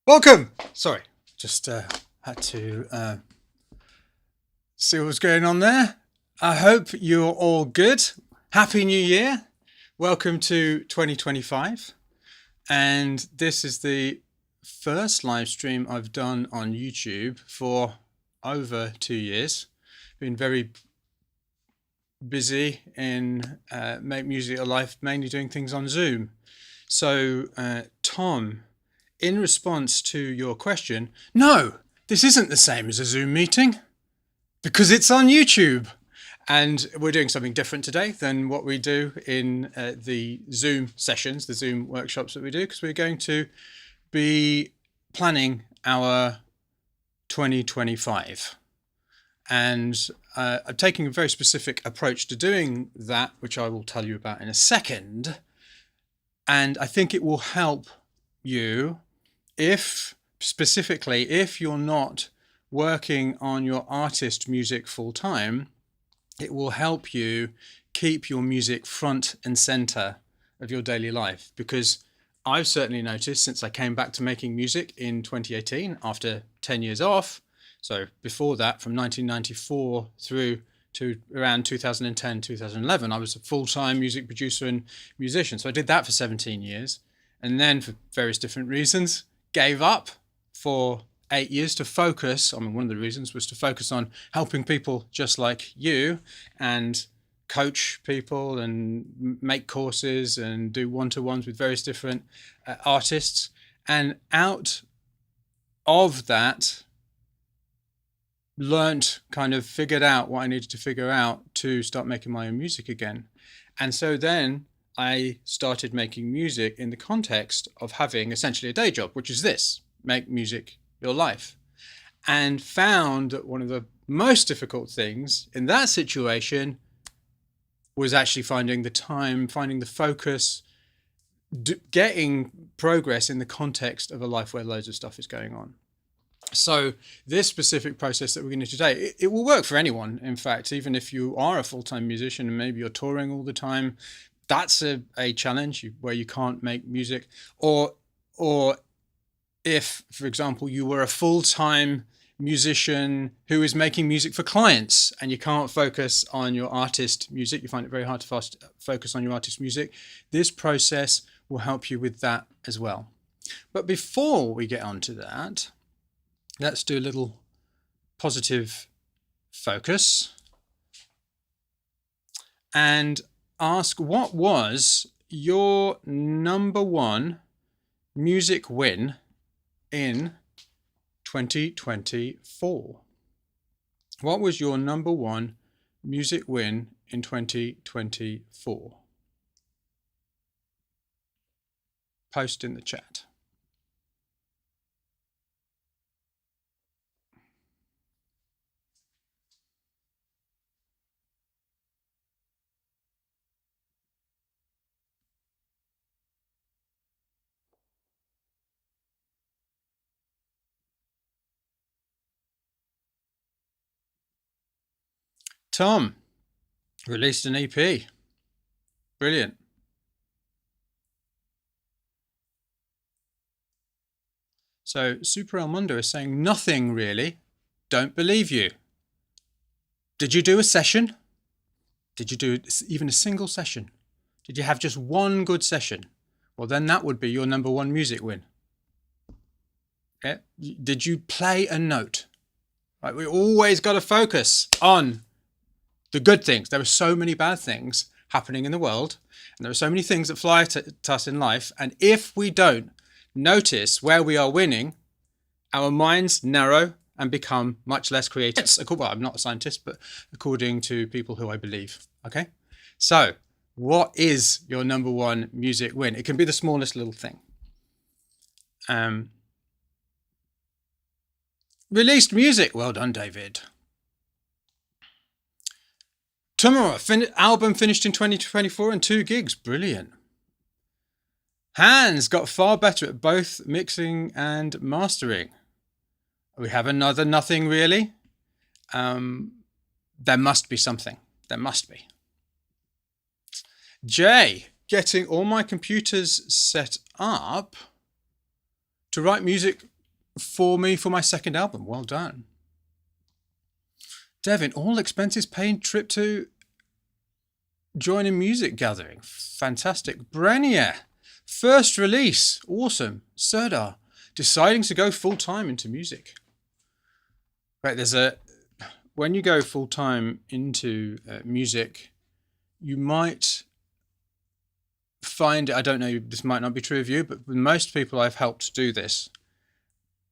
Welcome. Sorry, just had to see what was going on there. I hope you're all good. Happy New Year. Welcome to 2025. And this is the first live stream I've done on YouTube for over 2 years. Been very busy in Make Music a Life, mainly doing things on Zoom. So, Tom, in response to your question, no, this isn't the same as a Zoom meeting because it's on YouTube. And we're doing something different today than what we do in the Zoom sessions, the Zoom workshops that we do, because we're going to be planning our 2025. And I'm taking a very specific approach to doing that, which I will tell you about in a second. And I think it will help you if you're not working on your artist music full time. It will help you keep your music front and center of your daily life, because I've certainly noticed since I came back to making music in 2018 after 10 years off. So before that, from 1994 through to around 2010, 2011, I was a full-time music producer and musician. So I did that for 17 years. And then for various different reasons, gave up for 8 years to focus. I mean, one of the reasons was to focus on helping people just like you and coach people and make courses and do one-to-ones with various different artists. And out of that, figured out what I needed to figure out to start making my own music again. And so then I started making music in the context of having essentially a day job, which is this: make music your life. And found that one of the most difficult things in that situation was actually finding the time, finding the focus, getting progress in the context of a life where loads of stuff is going on. So this specific process that we're going to do today, it will work for anyone. In fact, even if you are a full-time musician and maybe you're touring all the time, that's a challenge where you can't make music. Or if, for example, you were a full-time musician who is making music for clients and you can't focus on your artist music, you find it very hard to focus on your artist music, this process will help you with that as well. But before we get on to that, let's do a little positive focus and ask, what was your number one music win in 2024? What was your number one music win in 2024? Post in the chat. Tom released an EP. Brilliant. So Super El Mundo is saying nothing really. Don't believe you. Did you do a session? Did you do even a single session? Did you have just one good session? Well, then that would be your number one music win. Yeah. Did you play a note? Right. We always got to focus on the good things. There are so many bad things happening in the world, and there are so many things that fly to us in life. And if we don't notice where we are winning, our minds narrow and become much less creative. Well, I'm not a scientist, but according to people who I believe. Okay. So what is your number one music win? It can be the smallest little thing. Released music. Well done, David. Tomorrow, album finished in 2024 and 2 gigs. Brilliant. Hans got far better at both mixing and mastering. We have another nothing really. There must be something. There must be. Jay, getting all my computers set up to write music for me for my second album. Well done. Devin, all expenses paid, trip to join a music gathering. Fantastic. Brenia, first release. Awesome. Serdar, deciding to go full time into music. Right, when you go full time into music, you might find, I don't know, this might not be true of you, but with most people I've helped do this,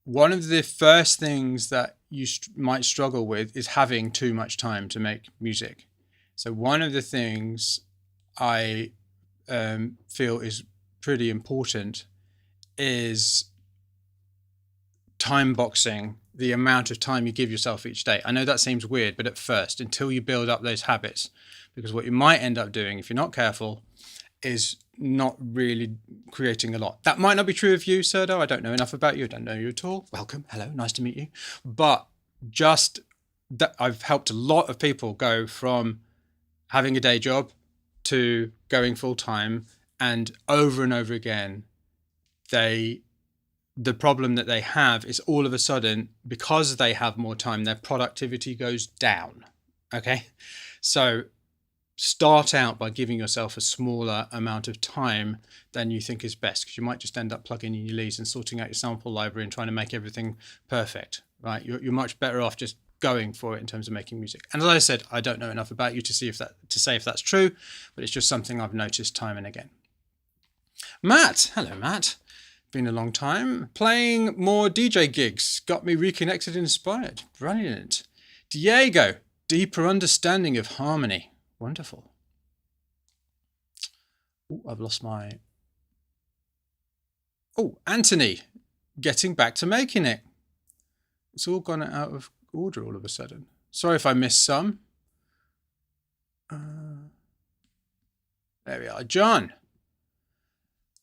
one of the first things that you might struggle with is having too much time to make music. So one of the things I feel is pretty important is time boxing the amount of time you give yourself each day. I know that seems weird, but at first, until you build up those habits, because what you might end up doing, if you're not careful, is not really creating a lot. That might not be true of you, Serdo. I don't know enough about you. I don't know you at all. Welcome. Hello. Nice to meet you. But just that I've helped a lot of people go from having a day job to going full time, and over again, the problem that they have is all of a sudden, because they have more time, their productivity goes down. Okay. So start out by giving yourself a smaller amount of time than you think is best, because you might just end up plugging in your leads and sorting out your sample library and trying to make everything perfect, right? You're much better off just going for it in terms of making music. And as I said, I don't know enough about you to say if that's true, but it's just something I've noticed time and again. Matt, hello Matt. Been a long time. Playing more DJ gigs got me reconnected and inspired. Brilliant. Diego, deeper understanding of harmony. Wonderful. Oh, I've lost my... Oh, Anthony, getting back to making it. It's all gone out of order all of a sudden. Sorry if I missed some. There we are. John.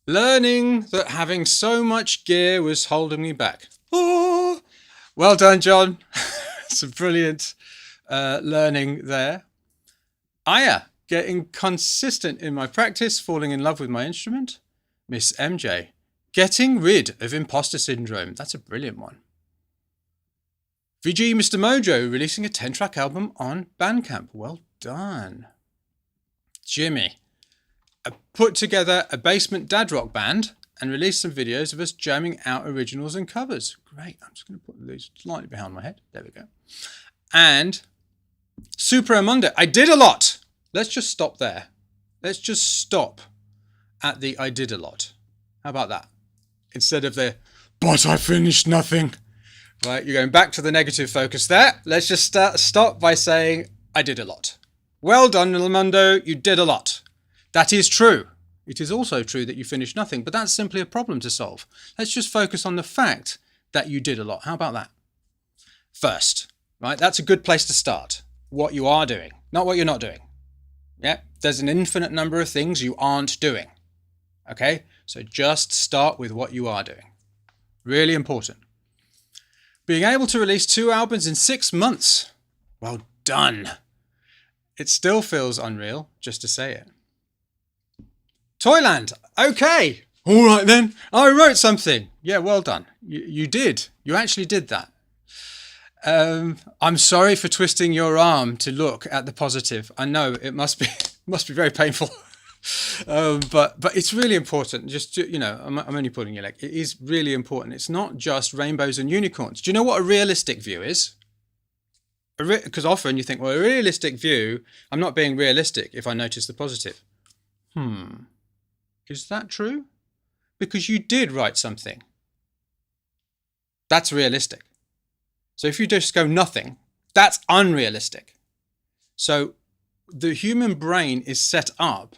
Learning that having so much gear was holding me back. Oh, well done, John. Some brilliant learning there. Aya, getting consistent in my practice, falling in love with my instrument. Miss MJ, getting rid of imposter syndrome. That's a brilliant one. VG Mr. Mojo, releasing a 10-track album on Bandcamp. Well done. Jimmy, I put together a basement dad rock band and released some videos of us jamming out originals and covers. Great. I'm just going to put these slightly behind my head. There we go. And Super Amundo, I did a lot. Let's just stop there. Let's just stop at the I did a lot. How about that? Instead of the, but I finished nothing. Right, you're going back to the negative focus there. Let's just stop by saying, I did a lot. Well done, Amundo. You did a lot. That is true. It is also true that you finished nothing, but that's simply a problem to solve. Let's just focus on the fact that you did a lot. How about that? First, right? That's a good place to start. What you are doing, not what you're not doing. Yeah, there's an infinite number of things you aren't doing. Okay, so just start with what you are doing. Really important. Being able to release 2 albums in 6 months. Well done. It still feels unreal just to say it. Toyland, okay. All right then, I wrote something. Yeah, well done. You did. You actually did that. I'm sorry for twisting your arm to look at the positive. I know it must be very painful. But it's really important. Just, you know, I'm only pulling your leg. It is really important. It's not just rainbows and unicorns. Do you know what a realistic view is? Because often you think, well, a realistic view, I'm not being realistic if I notice the positive. Is that true? Because you did write something. That's realistic. So if you just go nothing, that's unrealistic. So the human brain is set up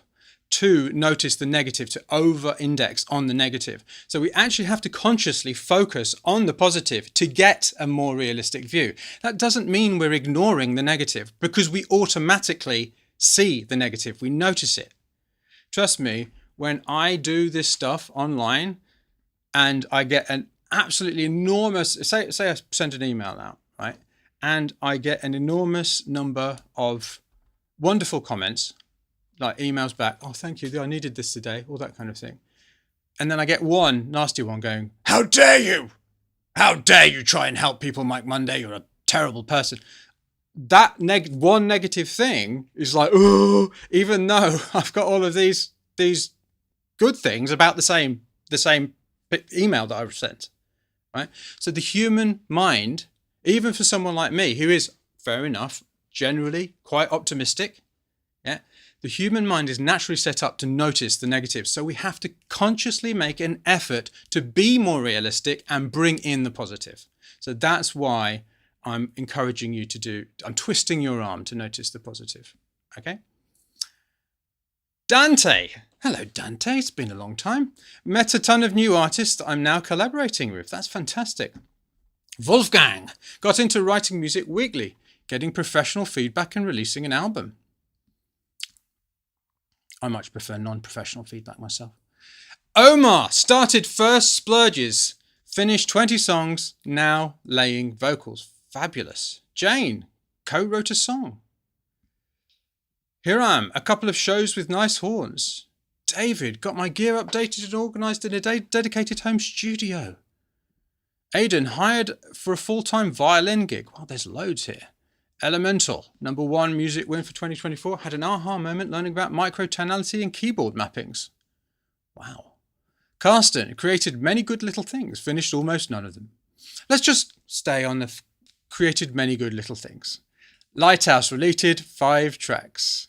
to notice the negative, to over-index on the negative. So we actually have to consciously focus on the positive to get a more realistic view. That doesn't mean we're ignoring the negative, because we automatically see the negative. We notice it. Trust me, when I do this stuff online and I get an absolutely enormous, say I send an email out, right? And I get an enormous number of wonderful comments, like emails back, oh, thank you, I needed this today, all that kind of thing. And then I get one nasty one going, how dare you? How dare you try and help people, Mike Monday? You're a terrible person. That one negative thing is like, oh, even though I've got all of these good things about the same email that I've sent, right? So the human mind, even for someone like me, who is, fair enough, generally quite optimistic, yeah, the human mind is naturally set up to notice the negatives. So we have to consciously make an effort to be more realistic and bring in the positive. So that's why I'm encouraging you I'm twisting your arm to notice the positive. Okay? Dante. Hello, Dante. It's been a long time. Met a ton of new artists that I'm now collaborating with. That's fantastic. Wolfgang. Got into writing music weekly, getting professional feedback and releasing an album. I much prefer non-professional feedback myself. Omar started first splurges, finished 20 songs, now laying vocals. Fabulous. Jane co-wrote a song. Hiram, a couple of shows with nice horns. David, got my gear updated and organised in a dedicated home studio. Aidan, hired for a full-time violin gig. Wow, there's loads here. Elemental, #1 music win for 2024, had an aha moment learning about microtonality and keyboard mappings. Wow. Carsten created many good little things, finished almost none of them. Let's just stay on the created many good little things. Lighthouse related 5 tracks.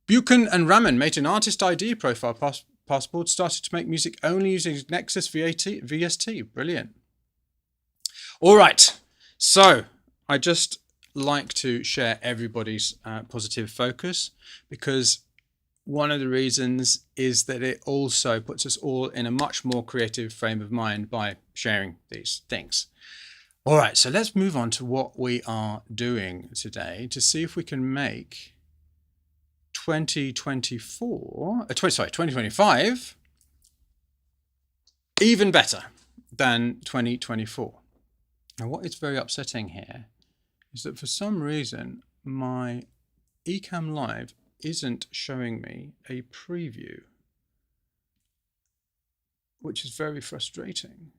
Buchan and Raman made an artist ID profile passport, started to make music only using Nexus VST. Brilliant. All right, so I just like to share everybody's positive focus, because one of the reasons is that it also puts us all in a much more creative frame of mind by sharing these things. All right, so let's move on to what we are doing today to see if we can make 2025 even better than 2024. Now, what is very upsetting here is that for some reason, my Ecamm Live isn't showing me a preview, which is very frustrating.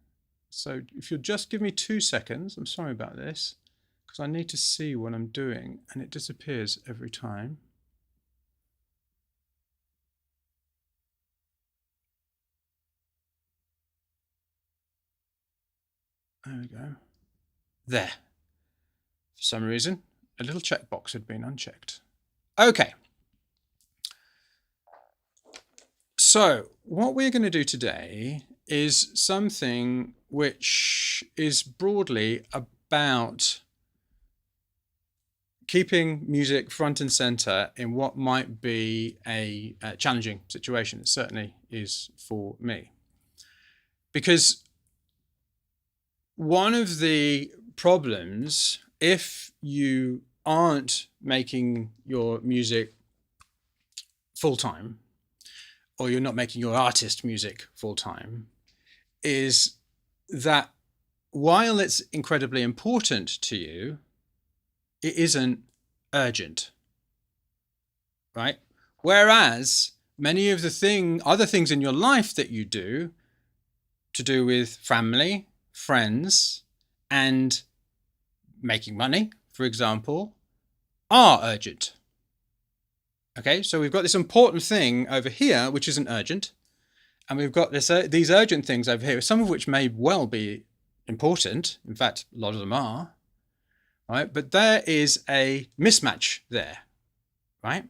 So if you'll just give me 2 seconds, I'm sorry about this, because I need to see what I'm doing, and it disappears every time. There we go. There. For some reason, a little checkbox had been unchecked. Okay. So what we're going to do today is something which is broadly about keeping music front and center in what might be a challenging situation. It certainly is for me. Because one of the problems, if you aren't making your music full-time, or you're not making your artist music full-time, is that while it's incredibly important to you, it isn't urgent, right? Whereas many of the other things in your life that you do, to do with family, friends, and making money, for example, are urgent. Okay, so we've got this important thing over here, which isn't urgent, and we've got these urgent things over here, some of which may well be important. In fact, a lot of them are, right? But there is a mismatch there, right?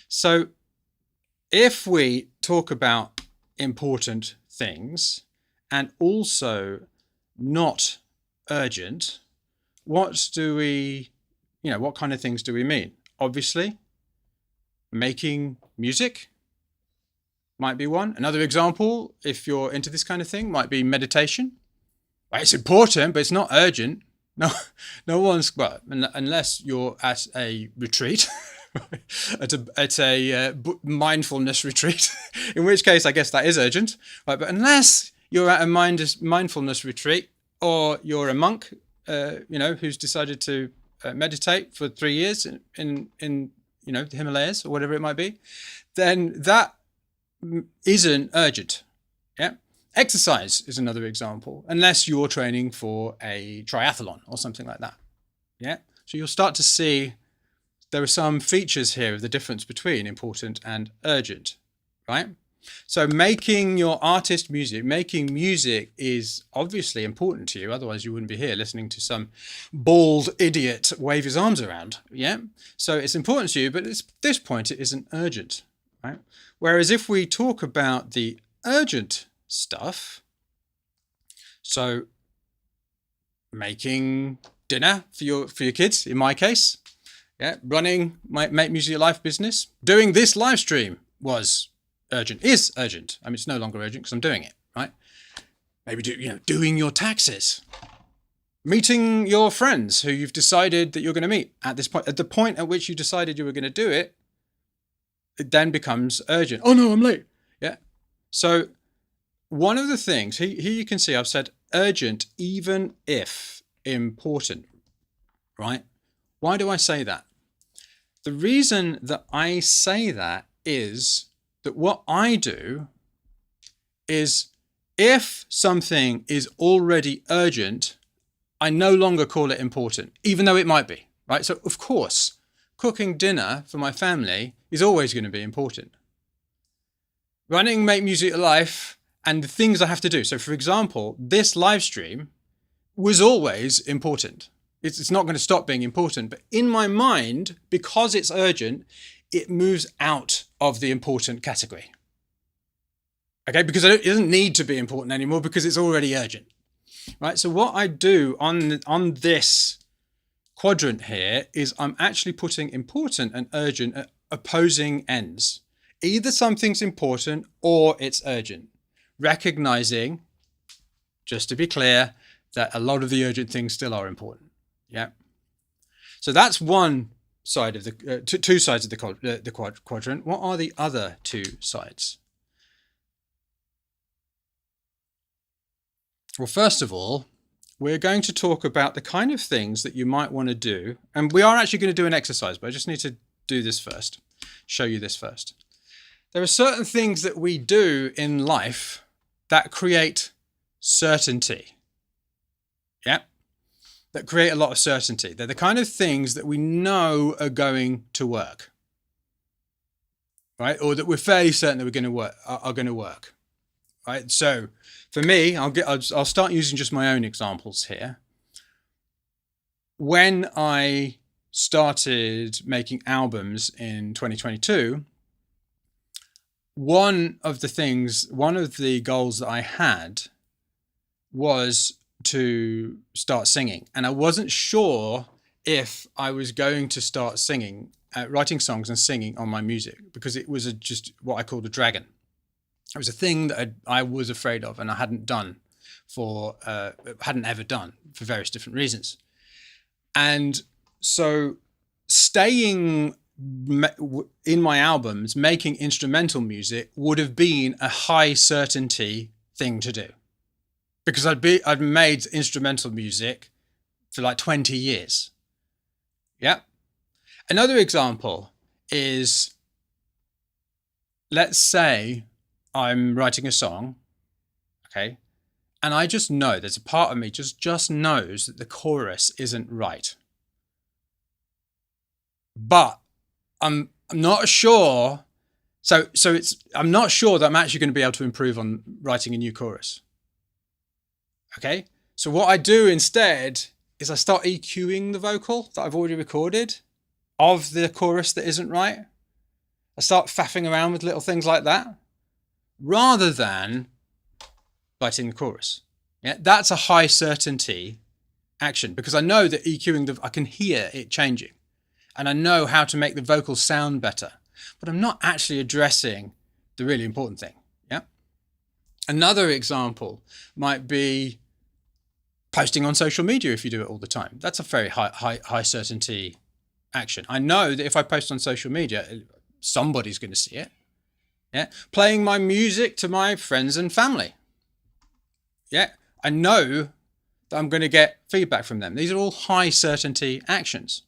So if we talk about important things and also not urgent, what kind of things do we mean? Obviously, making music might be one. Another example, if you're into this kind of thing, might be meditation. Well, it's important, but it's not urgent. No one's, well, unless you're at a retreat, at a mindfulness retreat, in which case I guess that is urgent. Right, but unless you're at a mindfulness retreat, or you're a monk, who's decided to meditate for 3 years in the Himalayas or whatever it might be, then that isn't urgent. Yeah. Exercise is another example, unless you're training for a triathlon or something like that. Yeah. So you'll start to see there are some features here of the difference between important and urgent, right? So making your artist music, making music is obviously important to you. Otherwise you wouldn't be here listening to some bald idiot wave his arms around. Yeah. So it's important to you, but at this point it isn't urgent, right? Whereas if we talk about the urgent stuff, so making dinner for your kids, in my case, yeah, running my Make Music Your Life business, doing this live stream is urgent. I mean, it's no longer urgent because I'm doing it, right? Maybe doing your taxes, meeting your friends who you've decided that you're going to meet at this point. At the point at which you decided you were going to do it, it then becomes urgent. Oh no, I'm late. Yeah. So one of the things here you can see I've said urgent, even if important, right? Why do I say that? The reason that I say that is that what I do is if something is already urgent, I no longer call it important, even though it might be, right? So of course, cooking dinner for my family is always going to be important. Running Make Music Your Life and the things I have to do. So for example, this live stream was always important. It's not going to stop being important, but in my mind, because it's urgent, it moves out of the important category. Okay, because it doesn't need to be important anymore because it's already urgent, right? So what I do on this quadrant here is I'm actually putting important and urgent at opposing ends. Either something's important or it's urgent. Recognizing, just to be clear, that a lot of the urgent things still are important. Yeah. So that's one side of the two sides of the quadrant. What are the other two sides? Well, first of all, we're going to talk about the kind of things that you might want to do. And we are actually going to do an exercise, but I just need to do this first, show you this first. There are certain things that we do in life that create certainty. Yeah. That create a lot of certainty. They're the kind of things that we know are going to work, right? Or that we're fairly certain that are going to work, right? So for me, I'll start using just my own examples here. When I started making albums in 2022, one of the goals that I had was to start singing, and I wasn't sure if I was going to start singing, writing songs and singing on my music, because it was just what I called a dragon. It was a thing that I was afraid of, and I hadn't ever done for various different reasons. And so staying in my albums, making instrumental music would have been a high certainty thing to do. Because I'd made instrumental music for like 20 years. Yeah. Another example is, let's say I'm writing a song, okay, and I just know, there's a part of me just knows that the chorus isn't right. But I'm not sure. I'm not sure that I'm actually going to be able to improve on writing a new chorus. Okay, so what I do instead is I start EQing the vocal that I've already recorded of the chorus that isn't right. I start faffing around with little things like that rather than writing the chorus. Yeah, that's a high certainty action because I know that I can hear it changing and I know how to make the vocals sound better, but I'm not actually addressing the really important thing. Yeah. Another example might be posting on social media if you do it all the time. That's a very high certainty action. I know that if I post on social media, somebody's going to see it. Yeah. Playing my music to my friends and family. Yeah. I know that I'm going to get feedback from them. These are all high certainty actions.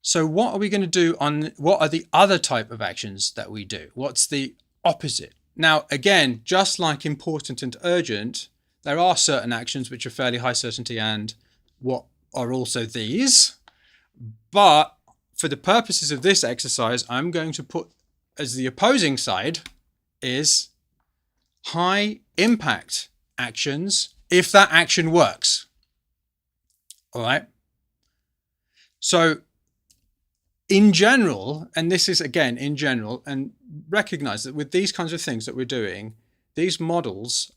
So what are we going to do what are the other type of actions that we do? What's the opposite Now, again, just like important and urgent, there are certain actions which are fairly high certainty and what are also these. But for the purposes of this exercise, I'm going to put as the opposing side is high impact actions if that action works. All right. So in general, and this is again in general, and recognize that with these kinds of things that we're doing, these models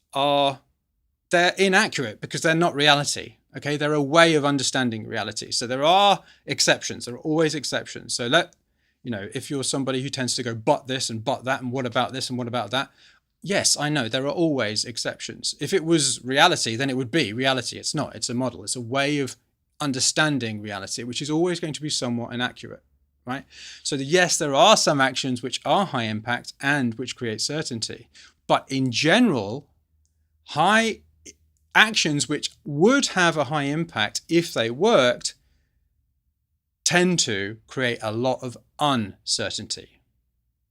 they're inaccurate because they're not reality. Okay, they're a way of understanding reality. So there are exceptions. There are always exceptions. So if you're somebody who tends to go, but this and but that, and what about this and what about that? Yes, I know there are always exceptions. If it was reality, then it would be reality. It's not. It's a model. It's a way of understanding reality, which is always going to be somewhat inaccurate, right? So yes, there are some actions which are high impact and which create certainty. But in general, high actions which would have a high impact if they worked tend to create a lot of uncertainty.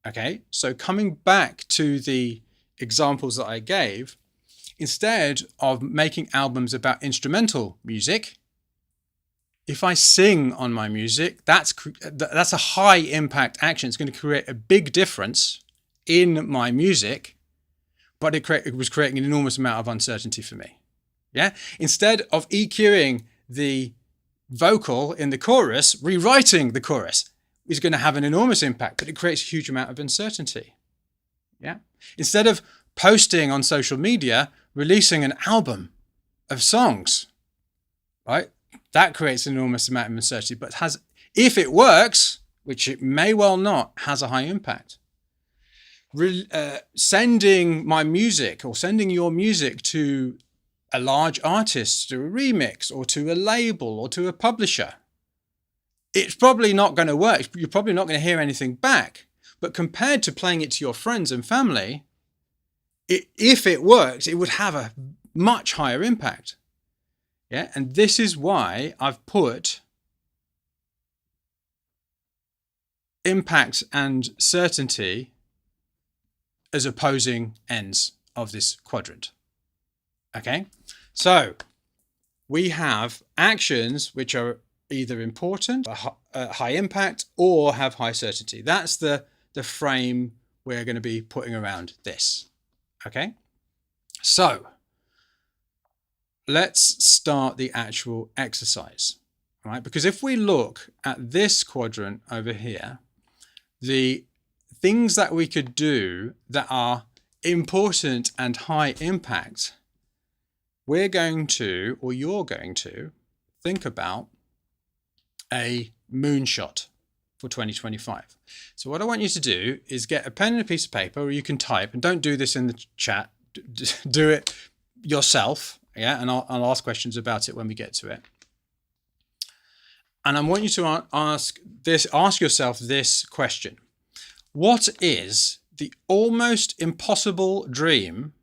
Okay, so coming back to the examples that I gave, instead of making albums about instrumental music, if I sing on my music, that's a high impact action. It's going to create a big difference in my music, but it was creating an enormous amount of uncertainty for me. Yeah. Instead of EQing the vocal in the chorus, rewriting the chorus is going to have an enormous impact, but it creates a huge amount of uncertainty. Yeah. Instead of posting on social media, releasing an album of songs, right? That creates an enormous amount of uncertainty, but if it works, which it may well not, has a high impact. Sending my music or sending your music to a large artist, to a remix or to a label or to a publisher, it's probably not going to work. You're probably not going to hear anything back. But compared to playing it to your friends and family, if it works, it would have a much higher impact. Yeah, and this is why I've put impact and certainty as opposing ends of this quadrant. Okay, so we have actions which are either important, high impact, or have high certainty. That's the frame we're going to be putting around this. Okay, so let's start the actual exercise. All right, because if we look at this quadrant over here, the things that we could do that are important and high impact, we're going to, or you're going to, think about a moonshot for 2025. So what I want you to do is get a pen and a piece of paper, or you can type, and don't do this in the chat, do it yourself, yeah, and I'll ask questions about it when we get to it. And I want you to ask yourself this question. What is the almost impossible dream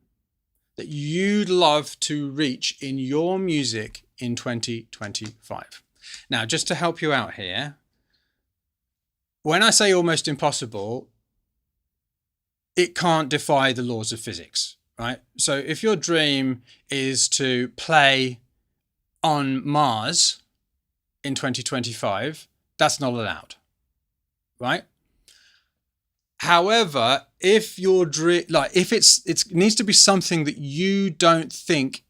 that you'd love to reach in your music in 2025? Now, just to help you out here, when I say almost impossible, it can't defy the laws of physics, right? So if your dream is to play on Mars in 2025, that's not allowed, right? However, if your dream, if it needs to be something that you don't think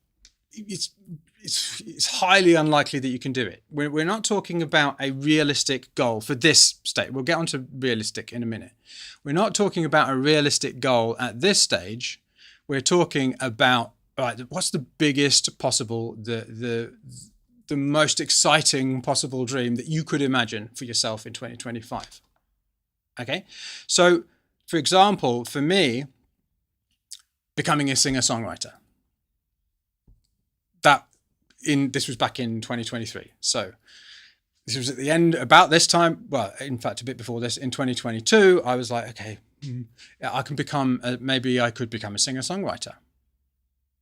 it's highly unlikely that you can do it. We're not talking about a realistic goal for this stage. We'll get onto realistic in a minute. We're not talking about a realistic goal at this stage. We're talking about, all right, what's the biggest possible, the most exciting possible dream that you could imagine for yourself in 2025. Okay, so for example, for me, becoming a singer-songwriter. This was back in 2023. So this was at the end, about this time, well, in fact, a bit before this, in 2022, I was like, okay, I can maybe I could become a singer-songwriter,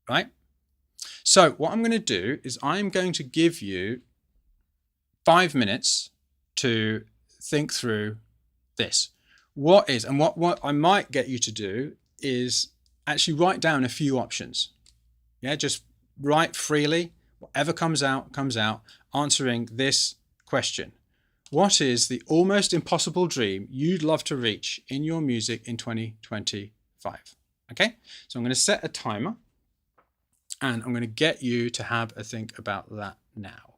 right? So what I'm going to do is I'm going to give you 5 minutes to think through this. What I might get you to do is actually write down a few options. Yeah, just write freely. Whatever comes out, answering this question. What is the almost impossible dream you'd love to reach in your music in 2025? Okay, so I'm going to set a timer and I'm going to get you to have a think about that now.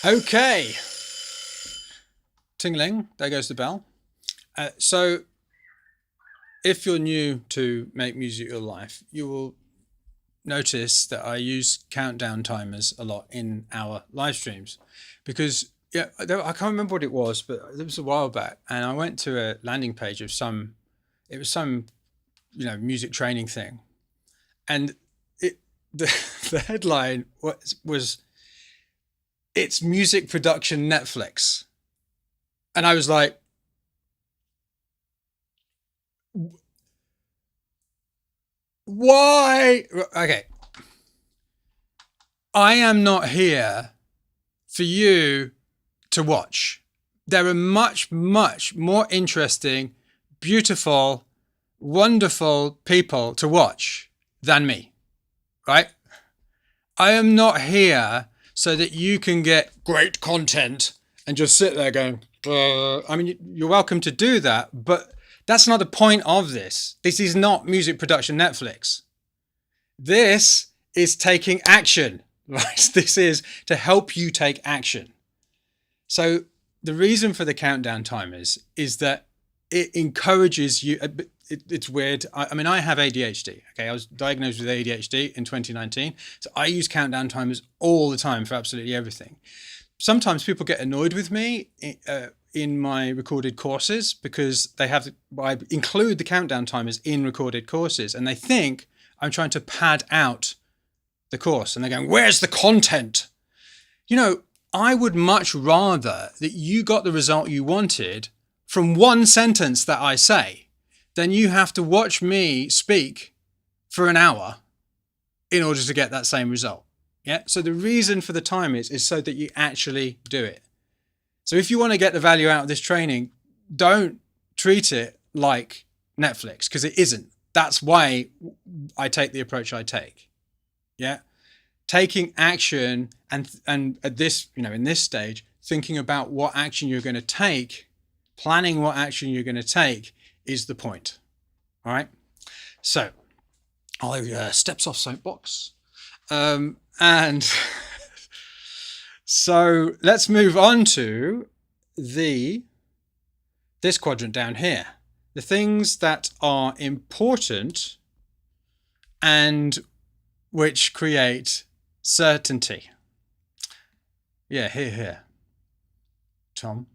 Okay. Tingling, there goes the bell. So if you're new to Make Music Your Life, you will notice that I use countdown timers a lot in our live streams because I can't remember what it was, but it was a while back, and I went to a landing page of some music training thing, and the headline was it's music production Netflix, and I was like, why? Okay, I am not here for you to watch. There are much, much more interesting, beautiful, wonderful people to watch than me, right? I am not here so that you can get great content and just sit there going, I mean, you're welcome to do that, but that's not the point of this. This is not music production Netflix. This is taking action, right? This is to help you take action. So the reason for the countdown timers is that it encourages you. It's weird. I mean, I have ADHD. Okay, I was diagnosed with ADHD in 2019. So I use countdown timers all the time for absolutely everything. Sometimes people get annoyed with me in my recorded courses because I include the countdown timers in recorded courses, and they think I'm trying to pad out the course, and they're going, "Where's the content?" I would much rather that you got the result you wanted from one sentence that I say than you have to watch me speak for an hour in order to get that same result. Yeah. So the reason for the time is so that you actually do it. So if you want to get the value out of this training, don't treat it like Netflix, because it isn't. That's why I take the approach I take. Yeah. Taking action and at this, in this stage, thinking about what action you're going to take, planning what action you're going to take is the point. All right. So I'll steps off soapbox. And so let's move on to this quadrant down here. The things that are important and which create certainty. Yeah, here. Tom.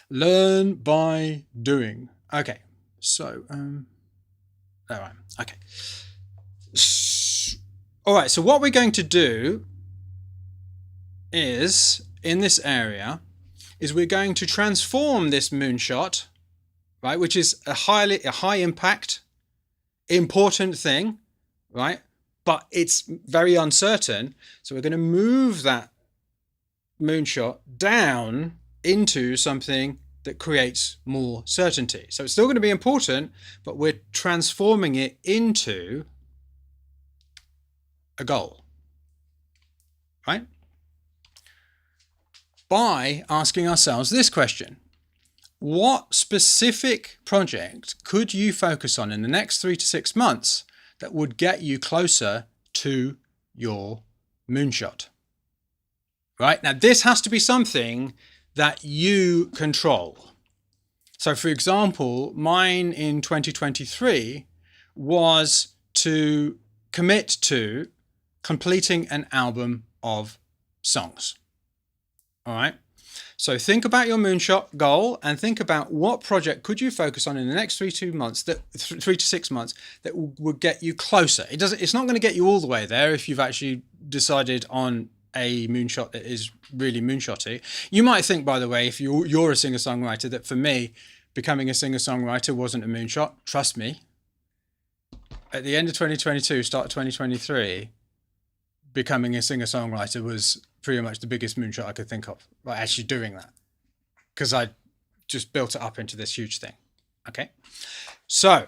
Learn by doing. Okay, so, all right, okay. All right, so what we're going to do is, in this area, is we're going to transform this moonshot, right, which is a high impact, important thing, right? But it's very uncertain. So we're going to move that moonshot down into something that creates more certainty. So it's still going to be important, but we're transforming it into a goal, right? By asking ourselves this question: what specific project could you focus on in the next 3 to 6 months that would get you closer to your moonshot? Right? Now, this has to be something that you control. So, for example, mine in 2023 was to commit to completing an album of songs. All right. So think about your moonshot goal and think about what project could you focus on in the next 3 to 6 months that would get you closer. It's not going to get you all the way there if you've actually decided on a moonshot that is really moonshotty. You might think, by the way, if you're a singer-songwriter, that for me, becoming a singer-songwriter wasn't a moonshot. Trust me. At the end of 2022, start of 2023, becoming a singer-songwriter was pretty much the biggest moonshot I could think of, like actually doing that, because I just built it up into this huge thing. Okay, so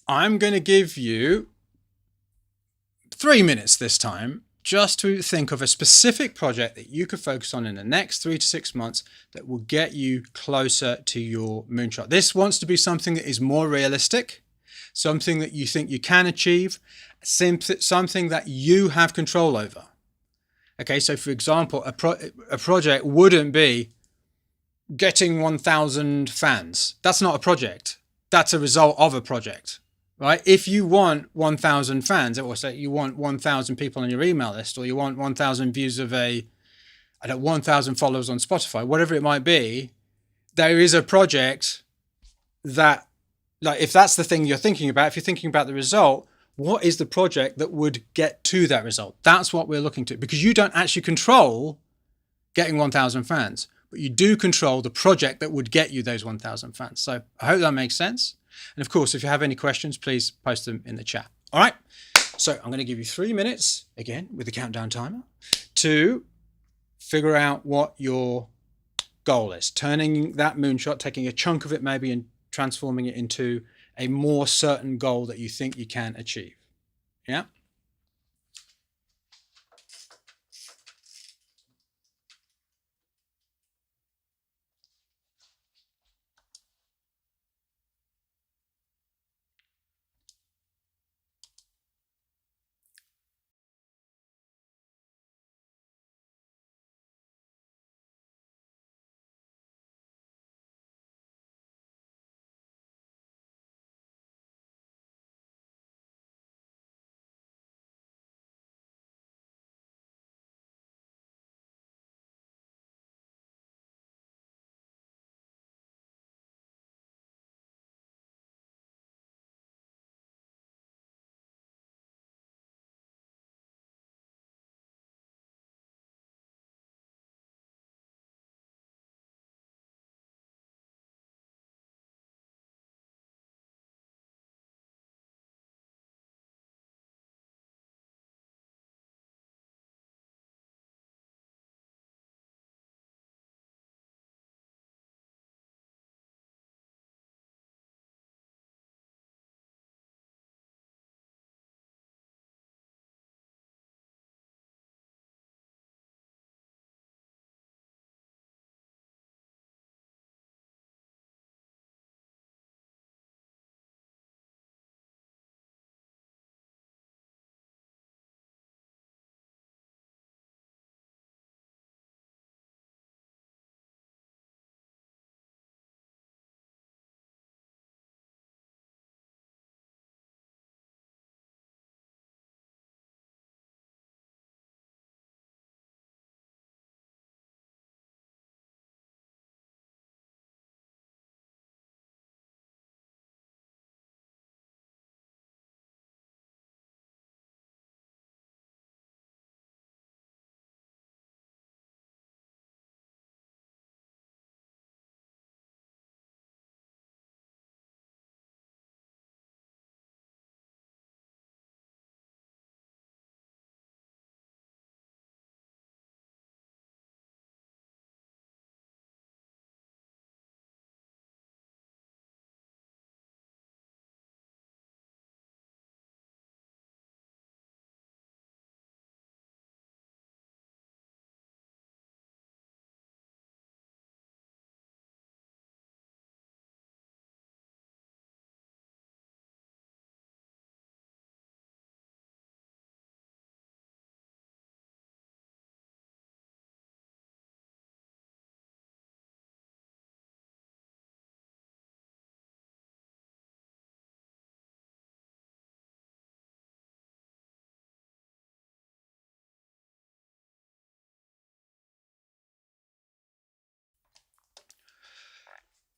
I'm going to give you 3 minutes this time just to think of a specific project that you could focus on in the next 3 to 6 months that will get you closer to your moonshot. This wants to be something that is more realistic, something that you think you can achieve, something that you have control over. Okay, so for example, a project wouldn't be getting 1,000 fans. That's not a project. That's a result of a project, right? If you want 1,000 fans, or say you want 1,000 people on your email list, or you want 1,000 views of 1,000 followers on Spotify, whatever it might be, there is a project that, like, if that's the thing you're thinking about, if you're thinking about the result, what is the project that would get to that result? That's what we're looking to, because you don't actually control getting 1,000 fans, but you do control the project that would get you those 1,000 fans. So I hope that makes sense. And of course, if you have any questions, please post them in the chat. All right. So I'm going to give you 3 minutes, again, with the countdown timer, to figure out what your goal is. Turning that moonshot, taking a chunk of it maybe, and transforming it into a more certain goal that you think you can achieve. Yeah?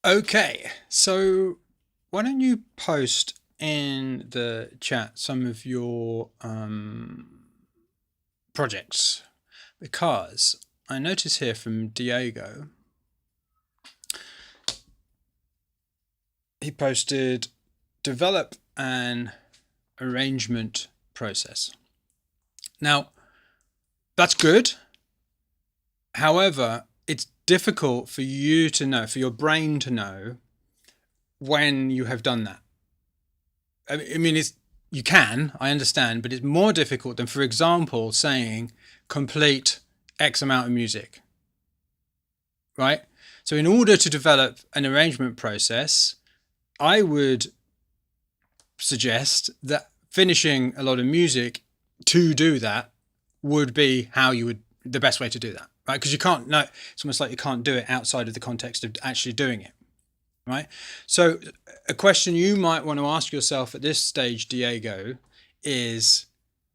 Okay, so why don't you post in the chat some of your projects, because I notice here from Diego, he posted develop an arrangement process. Now, that's good. However, it's difficult for you to know, for your brain to know, when you have done that. I mean, you can, I understand, but it's more difficult than, for example, saying complete X amount of music, right? So in order to develop an arrangement process, I would suggest that finishing a lot of music to do that would be how you would the best way to do that, right? Because you can't, no, it's almost like you can't do it outside of the context of actually doing it, right? So a question you might want to ask yourself at this stage, Diego, is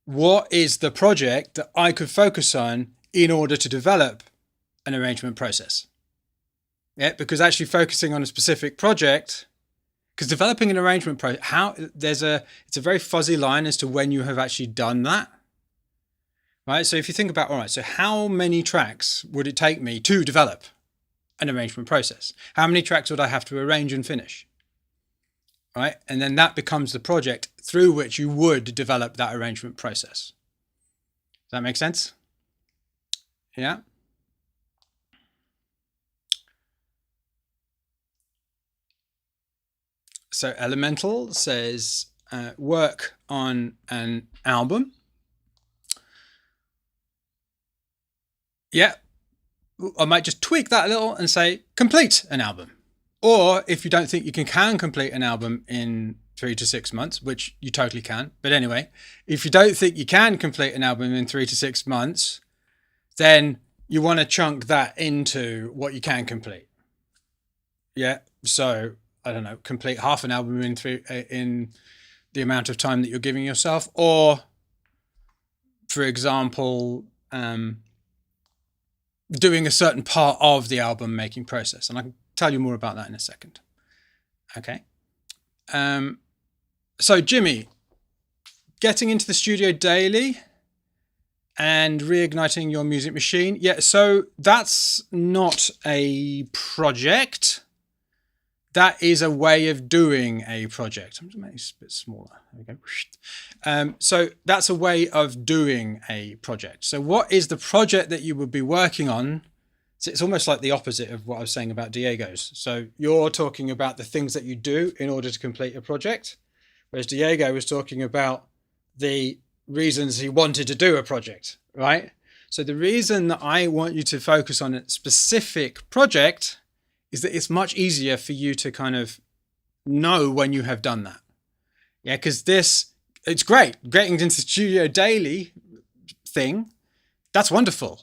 what is the project that I could focus on in order to develop an arrangement process? Yeah, because actually focusing on a specific project, because developing an arrangement process, it's a very fuzzy line as to when you have actually done that. Right, so if you think about, all right, so how many tracks would it take me to develop an arrangement process? How many tracks would I have to arrange and finish? Right, and then that becomes the project through which you would develop that arrangement process. Does that make sense? Yeah. So Elemental says work on an album. Yeah, I might just tweak that a little and say complete an album. Or if you don't think you can complete an album in 3 to 6 months, which you totally can. But anyway, if you don't think you can complete an album in 3 to 6 months, then you want to chunk that into what you can complete. Yeah, so I don't know, complete half an album in the amount of time that you're giving yourself, or for example, doing a certain part of the album making process. And I can tell you more about that in a second. Okay. So Jimmy, getting into the studio daily and reigniting your music machine. Yeah, so that's not a project. That is a way of doing a project. I'm just making it a bit smaller. There we go. So that's a way of doing a project. So what is the project that you would be working on? So it's almost like the opposite of what I was saying about Diego's. So you're talking about the things that you do in order to complete a project, whereas Diego was talking about the reasons he wanted to do a project, right? So the reason that I want you to focus on a specific project is that it's much easier for you to kind of know when you have done that. Yeah, because it's great. Getting into the studio daily thing, that's wonderful.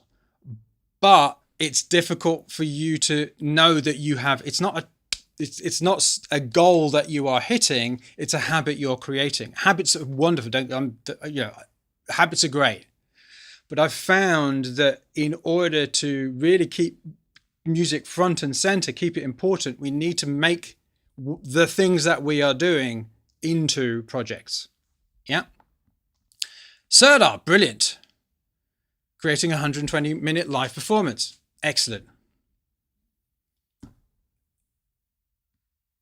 But it's difficult for you to know that you have, it's not a goal that you are hitting, it's a habit you're creating. Habits are wonderful, habits are great. But I've found that in order to really keep music front and center, keep it important, we need to make the things that we are doing into projects. Yeah. Serdar, brilliant. Creating a 120-minute live performance. Excellent.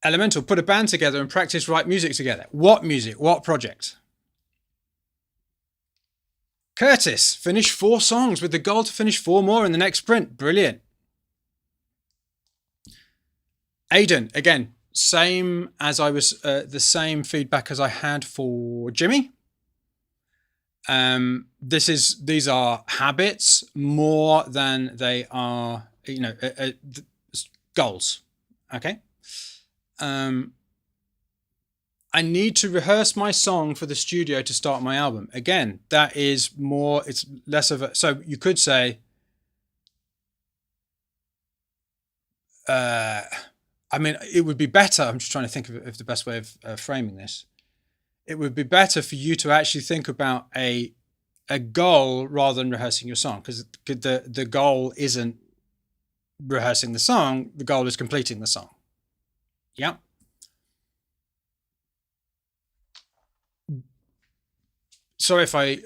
Elemental, put a band together and practice write music together. What music? What project? Curtis, finish 4 songs with the goal to finish 4 more in the next sprint. Brilliant. Aidan, again, same as I was, the same feedback as I had for Jimmy. These are habits more than they are, goals. Okay. I need to rehearse my song for the studio to start my album. Again, that is more, it's less of a, so you could say, it would be better. I'm just trying to think of the best way of framing this. It would be better for you to actually think about a goal rather than rehearsing your song, because the goal isn't rehearsing the song. The goal is completing the song. Yeah. Sorry if I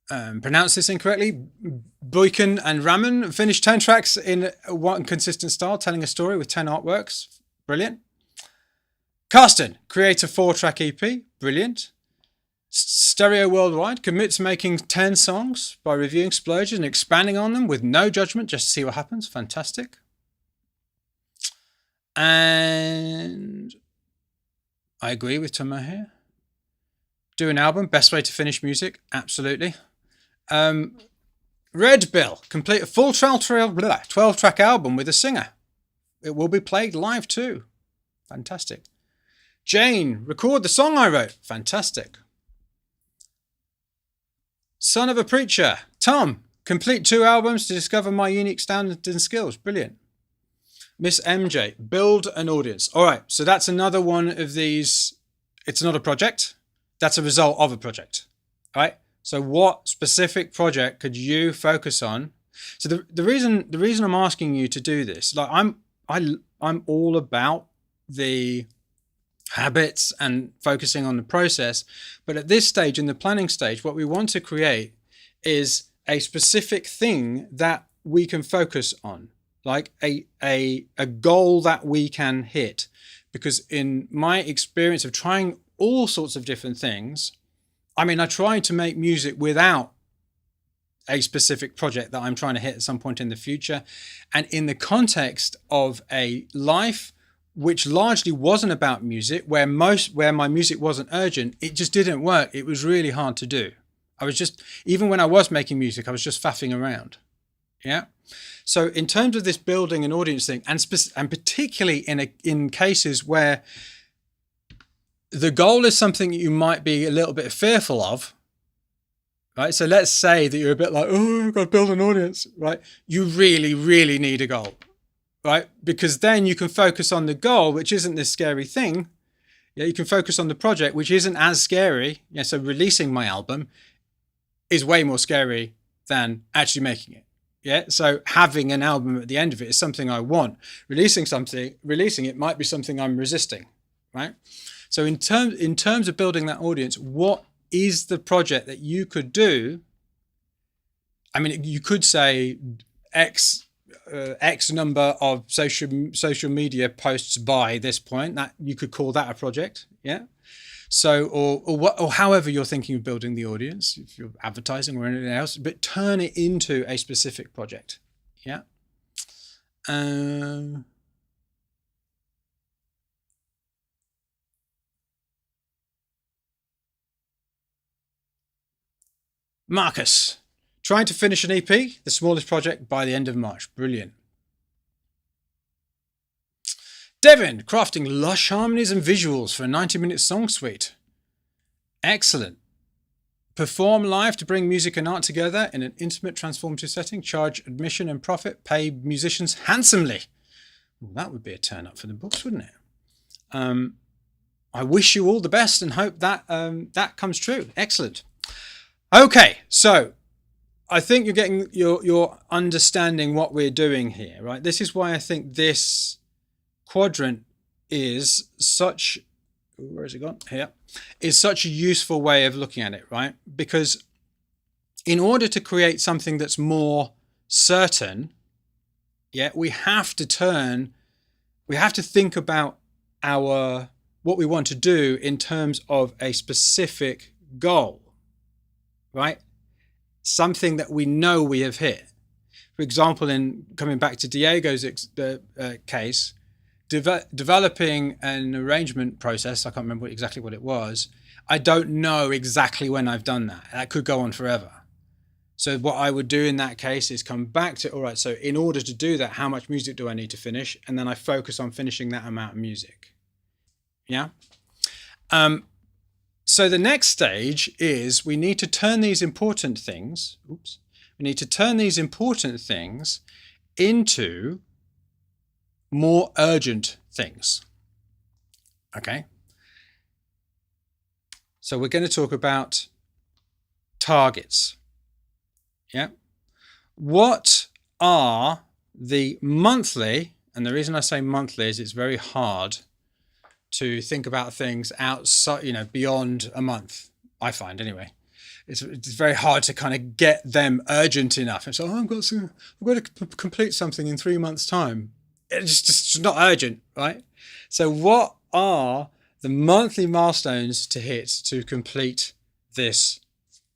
pronounce this incorrectly. Boykin and Raman finished 10 tracks in one consistent style, telling a story with 10 artworks. Brilliant. Carsten, create a 4-track EP. Brilliant. Stereo Worldwide commits making 10 songs by reviewing splurges and expanding on them with no judgment, just to see what happens. Fantastic. And I agree with Tomo here. Do an album, best way to finish music. Absolutely. Red Bill, complete a full 12-track album with a singer. It will be played live too. Fantastic. Jane, record the song I wrote. Fantastic. Son of a Preacher, Tom, Complete 2 albums to discover my unique standards and skills. Brilliant. Miss MJ, build an audience. All right, so that's another one of these. It's not a project. That's a result of a project. All right. So what specific project could you focus on? So the reason I'm asking you to do this, like I'm all about the habits and focusing on the process, but at this stage, in the planning stage, what we want to create is a specific thing that we can focus on, like a goal that we can hit. Because in my experience of trying all sorts of different things, I mean, I tried to make music without a specific project that I'm trying to hit at some point in the future. And in the context of a life which largely wasn't about music, where my music wasn't urgent, it just didn't work. It was really hard to do. I was just, even when I was making music, I was just faffing around. Yeah. So in terms of this building an audience thing, and particularly in cases where the goal is something you might be a little bit fearful of, right? So let's say that you're a bit like, oh, I've got to build an audience, right? You really, really need a goal, right? Because then you can focus on the goal, which isn't this scary thing. Yeah, you can focus on the project, which isn't as scary. Yeah, so releasing my album is way more scary than actually making it. Yeah, so having an album at the end of it is something I want. Releasing it might be something I'm resisting, right? So in terms of building that audience, what is the project that you could do? I mean, you could say X number of social media posts by this point. That you could call that a project, yeah. So or however you're thinking of building the audience, if you're advertising or anything else, but turn it into a specific project, yeah. Marcus, trying to finish an EP, the smallest project, by the end of March. Brilliant. Devin, crafting lush harmonies and visuals for a 90-minute song suite. Excellent. Perform live to bring music and art together in an intimate, transformative setting. Charge admission and profit. Pay musicians handsomely. Well, that would be a turn up for the books, wouldn't it? I wish you all the best and hope that that comes true. Excellent. Okay, so I think you're understanding what we're doing here, right? This is why I think this quadrant is such, where has it gone? Here, is such a useful way of looking at it, right? Because in order to create something that's more certain, yeah, we have to think about what we want to do in terms of a specific goal, right? Something that we know we have hit. For example, in coming back to Diego's case, developing an arrangement process, I can't remember exactly what it was. I don't know exactly when I've done that. That could go on forever. So what I would do in that case is come back to, all right, so in order to do that, how much music do I need to finish? And then I focus on finishing that amount of music. Yeah. So the next stage is we need to turn these important things, into more urgent things. Okay. So we're going to talk about targets. Yeah. What are the monthly, and the reason I say monthly is it's very hard to think about things outside, beyond a month, I find anyway. It's very hard to kind of get them urgent enough. And so, I've got to complete something in 3 months' time. It's just not urgent, right? So what are the monthly milestones to hit to complete this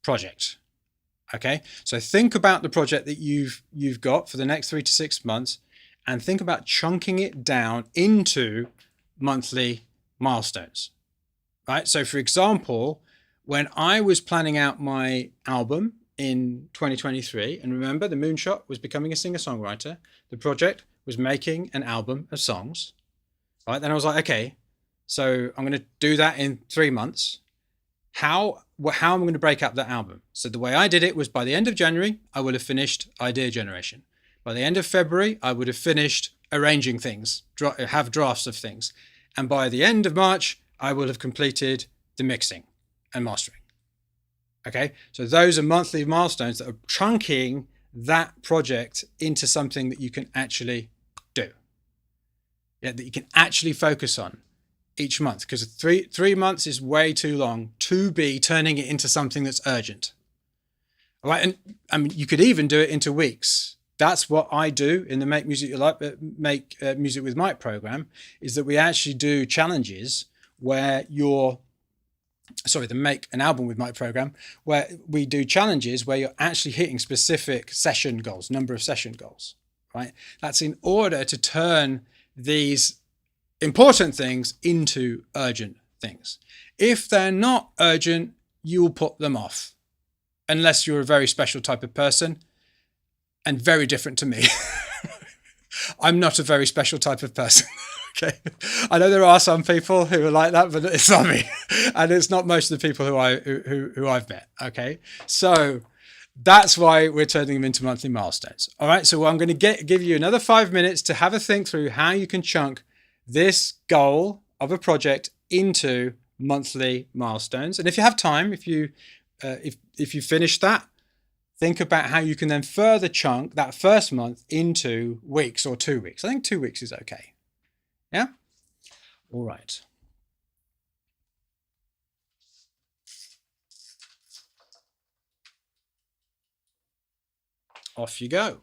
project? Okay, so think about the project that you've got for the next 3 to 6 months, and think about chunking it down into monthly milestones, right? So for example, when I was planning out my album in 2023, and remember, the moonshot was becoming a singer-songwriter, the project was making an album of songs, right? Then I was like, okay, so I'm going to do that in 3 months. how I'm going to break up that album. So the way I did it was by the end of January, I would have finished idea generation. By the end of February, I would have finished arranging things, have drafts of things. And by the end of March, I will have completed the mixing and mastering. Okay, so those are monthly milestones that are chunking that project into something that you can actually do. Yeah, that you can actually focus on each month, because 3 months is way too long to be turning it into something that's urgent. All right, and I mean, you could even do it into weeks. That's what I do in the Make Music with Mike program, is that we actually do challenges where the Make an Album with Mike program, where we do challenges where you're actually hitting specific session goals, number of session goals, right? That's in order to turn these important things into urgent things. If they're not urgent, you'll put them off, unless you're a very special type of person and very different to me. I'm not a very special type of person. Okay, I know there are some people who are like that, but it's not me, and it's not most of the people who I've met. Okay, so that's why we're turning them into monthly milestones. All right, so I'm going to give you another 5 minutes to have a think through how you can chunk this goal of a project into monthly milestones. And if you have time, if you finish that, think about how you can then further chunk that first month into weeks or 2 weeks. I think 2 weeks is okay. Yeah? All right. Off you go.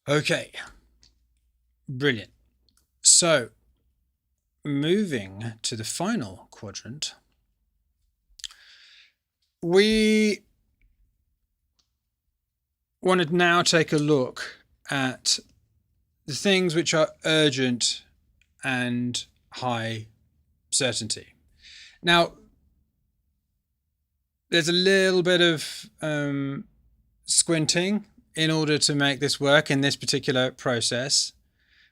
Okay, brilliant. So moving to the final quadrant, we want to now take a look at the things which are urgent and high certainty. Now, there's a little bit of squinting in order to make this work in this particular process,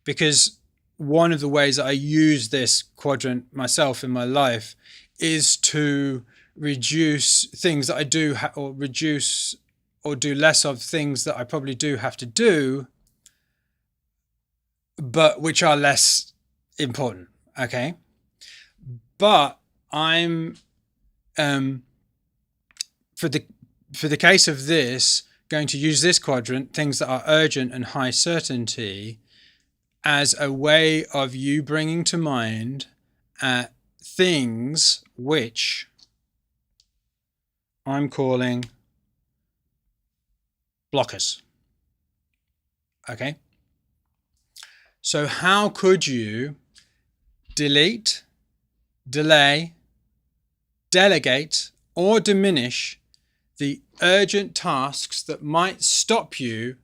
because one of the ways that I use this quadrant myself in my life is to reduce things that I do or reduce or do less of things that I probably do have to do, but which are less important. Okay. But I'm for the case of this, going to use this quadrant, things that are urgent and high certainty, as a way of you bringing to mind things which I'm calling blockers. Okay. So how could you delete, delay, delegate, or diminish the urgent tasks that might stop you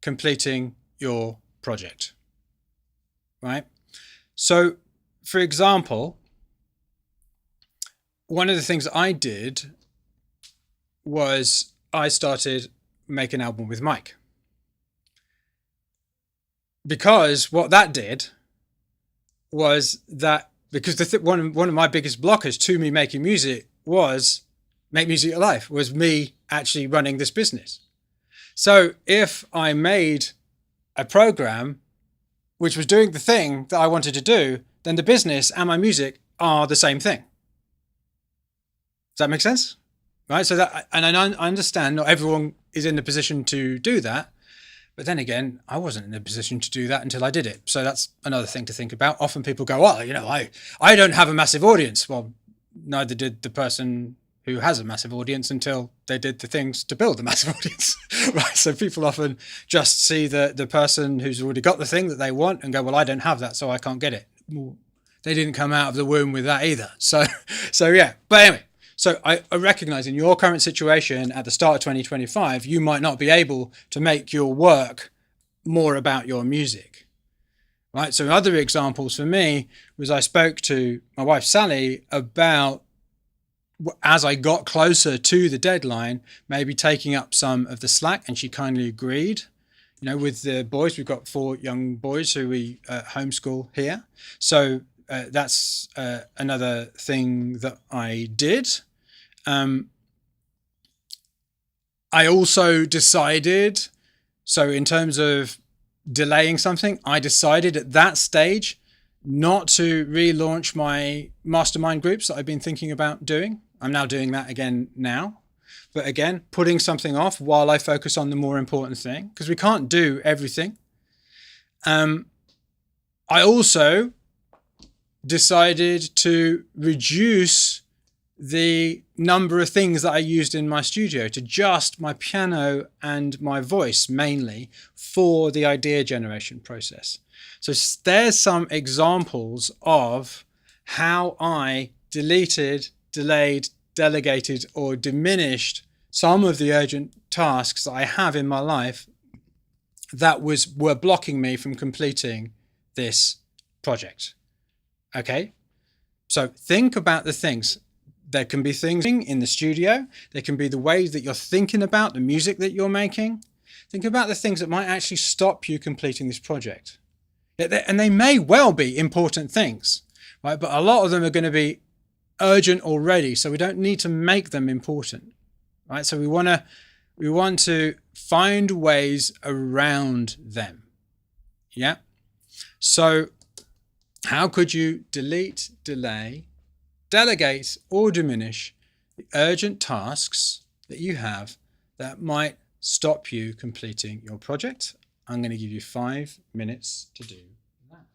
completing your project? Right? So, for example, one of the things I did was I started making an album with Mike. Because what that did was that, because one of my biggest blockers to me making music was make music alive, was me actually running this business. So if I made a program which was doing the thing that I wanted to do, then the business and my music are the same thing. Does that make sense? Right. So that, and I understand not everyone is in the position to do that. But then again, I wasn't in a position to do that until I did it. So that's another thing to think about. Often people go, well, I don't have a massive audience. Well, neither did the person who has a massive audience until they did the things to build the massive audience. Right. So people often just see the person who's already got the thing that they want and go, well, I don't have that, so I can't get it. Well, they didn't come out of the womb with that either. So yeah. But anyway. So I recognize in your current situation at the start of 2025, you might not be able to make your work more about your music, right? So other examples for me was I spoke to my wife, Sally, about, as I got closer to the deadline, maybe taking up some of the slack, and she kindly agreed. With the boys, we've got 4 young boys who we homeschool here. So that's another thing that I did. I also decided, so in terms of delaying something, I decided at that stage not to relaunch my mastermind groups that I've been thinking about doing. I'm now doing that again now. But again, putting something off while I focus on the more important thing, because we can't do everything. I also decided to reduce the number of things that I used in my studio to just my piano and my voice mainly for the idea generation process. So there's some examples of how I deleted, delayed, delegated, or diminished some of the urgent tasks that I have in my life that were blocking me from completing this project. Okay? So think about the things. There can be things in the studio. There can be the ways that you're thinking about the music that you're making. Think about the things that might actually stop you completing this project. And they may well be important things, right? But a lot of them are going to be urgent already, so we don't need to make them important, right? So we want to find ways around them. Yeah. So how could you delete, delay, delegate, or diminish the urgent tasks that you have that might stop you completing your project? I'm going to give you 5 minutes to do that.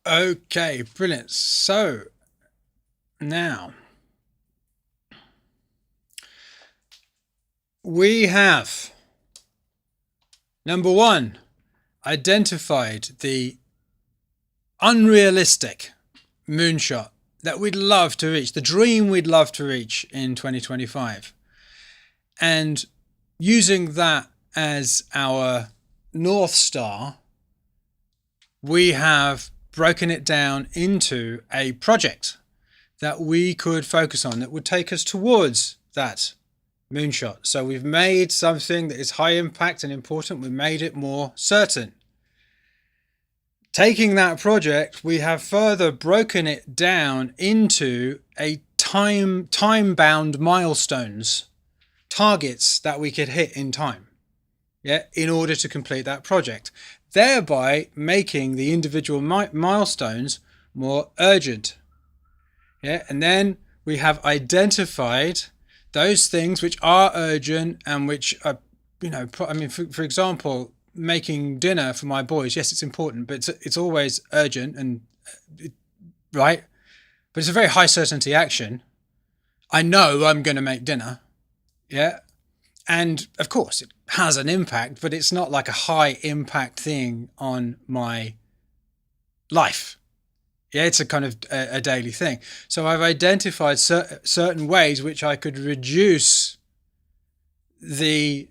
Okay, brilliant. So now we have number one, identified the unrealistic moonshot that we'd love to reach, the dream we'd love to reach in 2025. And using that as our North Star, we have broken it down into a project that we could focus on that would take us towards that moonshot. So we've made something that is high impact and important, we made it more certain. Taking that project, we have further broken it down into a time-bound milestones, targets that we could hit in time, in order to complete that project, thereby making the individual milestones more urgent. And then we have identified those things which are urgent and which are, for example, making dinner for my boys. Yes, it's important, but it's always urgent and right. But it's a very high certainty action. I know I'm going to make dinner. Yeah. And of course it has an impact, but it's not like a high impact thing on my life. Yeah, it's a kind of a daily thing. So I've identified certain ways which I could reduce the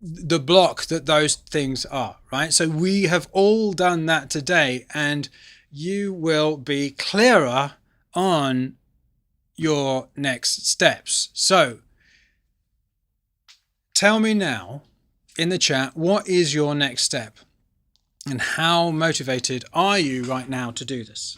block that those things are, right? So we have all done that today, and you will be clearer on your next steps. So tell me now in the chat, what is your next step and how motivated are you right now to do this?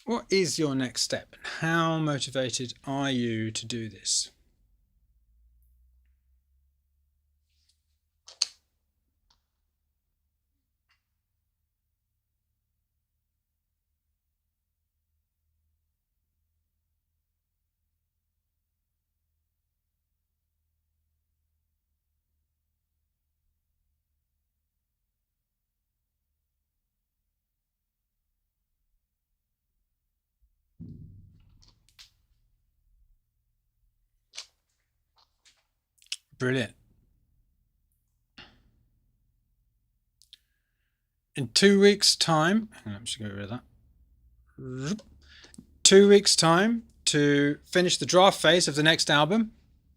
What is your next step? How motivated are you to do this? Brilliant. In 2 weeks' time, I'm just going to get rid of that. 2 weeks' time to finish the draft phase of the next album.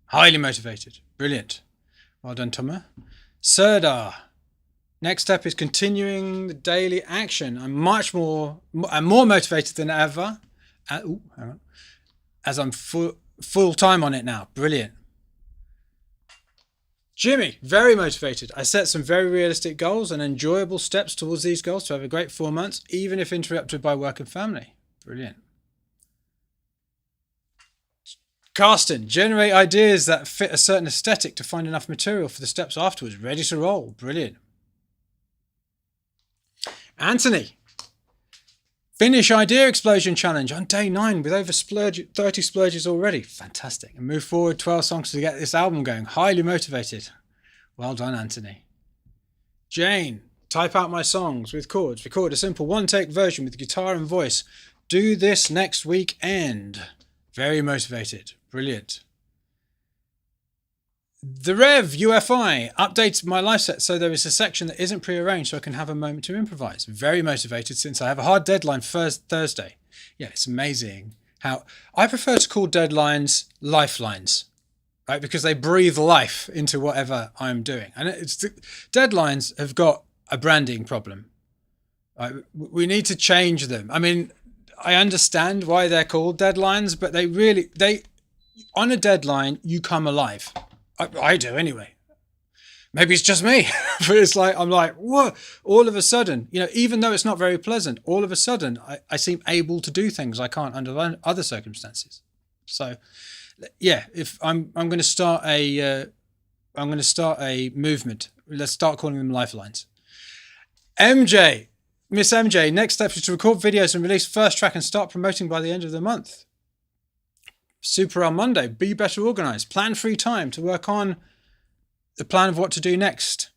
Highly motivated. Brilliant. Well done, Thomas. Serdar. Next step is continuing the daily action. I'm more motivated than ever. As I'm full time on it now. Brilliant. Jimmy, very motivated. I set some very realistic goals and enjoyable steps towards these goals to have a great 4 months, even if interrupted by work and family. Brilliant. Carsten, generate ideas that fit a certain aesthetic to find enough material for the steps afterwards. Ready to roll. Brilliant. Anthony, finish Idea Explosion Challenge on day 9 with over 30 splurges already. Fantastic. And move forward 12 songs to get this album going. Highly motivated. Well done, Anthony. Jane, type out my songs with chords. Record a simple one-take version with guitar and voice. Do this next weekend. Very motivated. Brilliant. The Rev UFI updates my live set so there is a section that isn't prearranged so I can have a moment to improvise. Very motivated since I have a hard deadline first Thursday. Yeah, it's amazing how I prefer to call deadlines lifelines, right? Because they breathe life into whatever I'm doing. And deadlines have got a branding problem. Right? We need to change them. I mean, I understand why they're called deadlines, but they on a deadline, you come alive. I do anyway. Maybe it's just me, but it's like, I'm like, whoa, all of a sudden, even though it's not very pleasant, all of a sudden I seem able to do things I can't under other circumstances. So yeah, if I'm going to start a movement Let's start calling them lifelines. MJ, Miss MJ, next step is to record videos and release first track and start promoting by the end of the month. Super on Monday, be better organized. Plan free time to work on the plan of what to do next.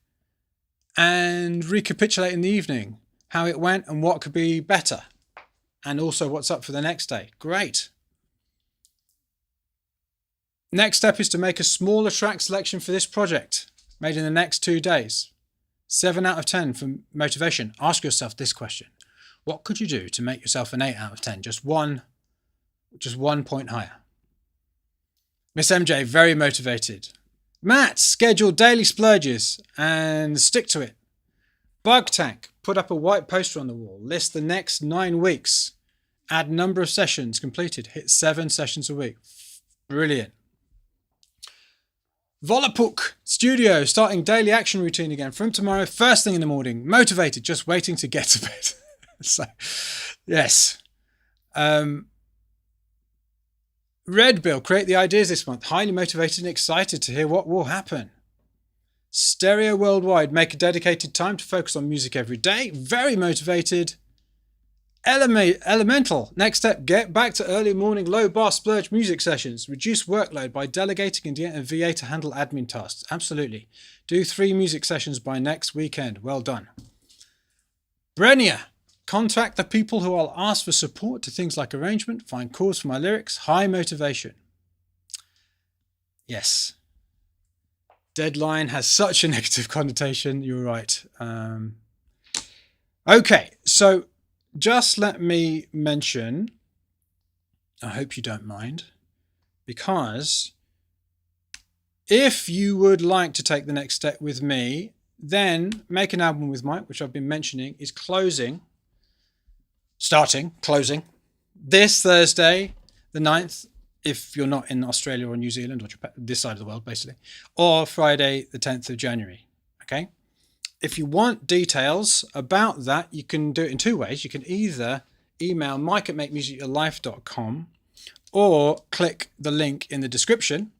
And recapitulate in the evening how it went and what could be better. And also what's up for the next day. Great. Next step is to make a smaller track selection for this project, made in the next 2 days. 7 out of 10 for motivation. Ask yourself this question. What could you do to make yourself an 8 out of 10? Just one point higher. Miss MJ, very motivated. Matt, schedule daily splurges and stick to it. Bug Tank, put up a white poster on the wall. List the next 9 weeks. Add number of sessions completed. Hit 7 sessions a week. Brilliant. Volapuk Studio, starting daily action routine again from tomorrow, first thing in the morning. Motivated, just waiting to get to bed. So, yes. Red Bill, create the ideas this month. Highly motivated and excited to hear what will happen. Stereo Worldwide, make a dedicated time to focus on music every day. Very motivated. Elemental, next step, get back to early morning low bar splurge music sessions. Reduce workload by delegating and getting a VA to handle admin tasks. Absolutely. Do 3 music sessions by next weekend. Well done. Brenia, contact the people who I'll ask for support to things like arrangement, find chords for my lyrics. High motivation. Yes. Deadline has such a negative connotation. You're right. Okay, so just let me mention, I hope you don't mind, because if you would like to take the next step with me, then Make an Album with Mike, which I've been mentioning, is closing this Thursday, the 9th, if you're not in Australia or New Zealand or Japan, this side of the world, basically, or Friday, the 10th of January. Okay. If you want details about that, you can do it in 2 ways. You can either email mike@makemusicyourlife.com or click the link in the description.